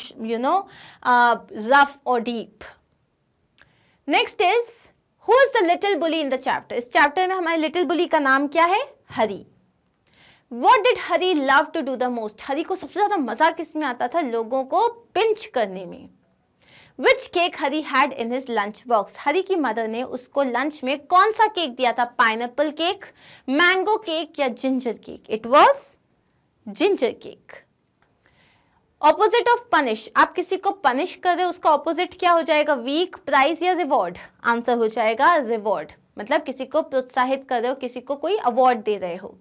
रफ और deep. Next is who is the little bully in the chapter. इस चैप्टर में हमारे लिटिल बुली का नाम क्या है. हरी. What did Hari love to do the most. हरी को सबसे ज्यादा मजा किसमें आता था. लोगों को पिंच करने में. Which cake Hari had in his lunch box. हरी की मदर ने उसको लंच में कौन सा केक दिया था. पाइनएप्पल केक, मैंगो केक, या ginger cake. It was ginger cake. Opposite of punish. आप किसी को पनिश कर रहे हो, उसका ऑपोजिट क्या हो जाएगा. वीक, प्राइज, या रिवॉर्ड. आंसर हो जाएगा रिवॉर्ड. मतलब किसी को प्रोत्साहित कर रहे हो, किसी को कोई अवार्ड दे रहे हो.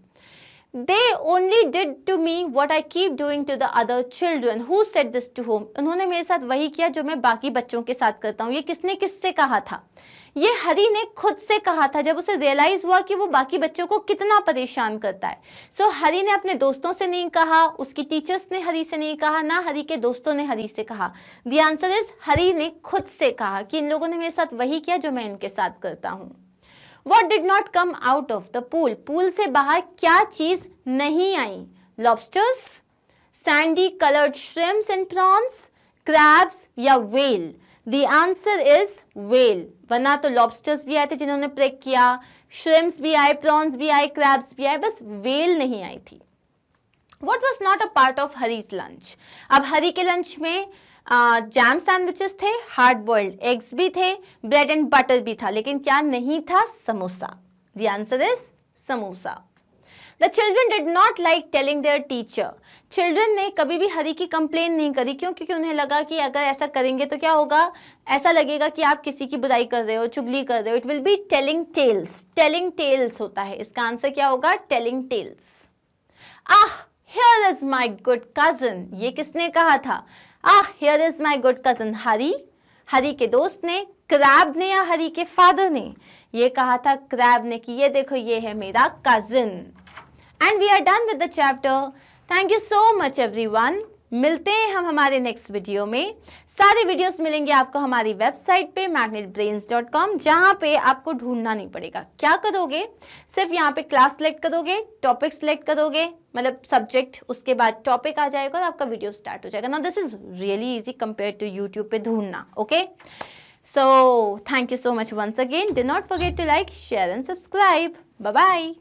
They only did to me what I keep doing to the other children. Who said this to whom? उन्होंने मेरे साथ वही किया जो मैं बाकी बच्चों के साथ करता हूँ. ये किसने किससे कहा था? ये हरी ने खुद से कहा था जब उसे रियलाइज हुआ कि वो बाकी बच्चों को कितना परेशान करता है. सो हरी ने अपने दोस्तों से नहीं कहा, उसकी टीचर्स ने हरी से नहीं कहा, ना हरी के दोस्तों ने हरी से कहा. द आंसर इज हरी ने खुद से कहा कि इन लोगों ने मेरे साथ वही किया जो मैं इनके साथ करता हूँ. What did not come out of the pool? Pool से बाहर क्या चीज नहीं आई? Lobsters, sandy colored shrimps and prawns, crabs या whale? The answer is whale. वरना तो lobsters भी आए थे जिन्होंने प्रेक किया, shrimps भी आए, prawns भी आए, crabs भी आए, बस whale नहीं आई थी. What was not a part of Hari's lunch? अब हरी के लंच में जैम सैंडविचेस थे, हार्ड बॉइल्ड एग्स भी थे, ब्रेड एंड बटर भी था, लेकिन क्या नहीं था? Samosa. The answer is samosa. The children did not like telling there teacher. Children ने कभी भी हरी की कंप्लेन नहीं करी. क्यों? क्योंकि उन्हें लगा कि अगर ऐसा करेंगे तो क्या होगा, ऐसा लगेगा कि आप किसी की बुराई कर रहे हो, चुगली कर रहे हो. It will be telling tales. Telling tales होता है. इसका आंसर क्या होगा? Telling tales. Here is my good cousin. ये किसने कहा था? Here is my good cousin. Harry, Harry के दोस्त ने, क्रैब ने या हरी के फादर ने? ये कहा था क्रैब ने कि ये देखो ये है मेरा cousin. And we are done with the chapter. Thank you so much everyone. मिलते हैं हम हमारे नेक्स्ट वीडियो में. सारे वीडियोस मिलेंगे आपको हमारी वेबसाइट पे magnetbrains.com, जहाँ पे आपको ढूंढना नहीं पड़ेगा. क्या करोगे? सिर्फ यहाँ पे क्लास सेलेक्ट करोगे, टॉपिक सेलेक्ट करोगे, मतलब सब्जेक्ट, उसके बाद टॉपिक आ जाएगा और आपका वीडियो स्टार्ट हो जाएगा. ना this is really easy compare to YouTube पे ढूंढना. Okay, so thank you so much once again. Do not forget to like, share and subscribe. Bye bye.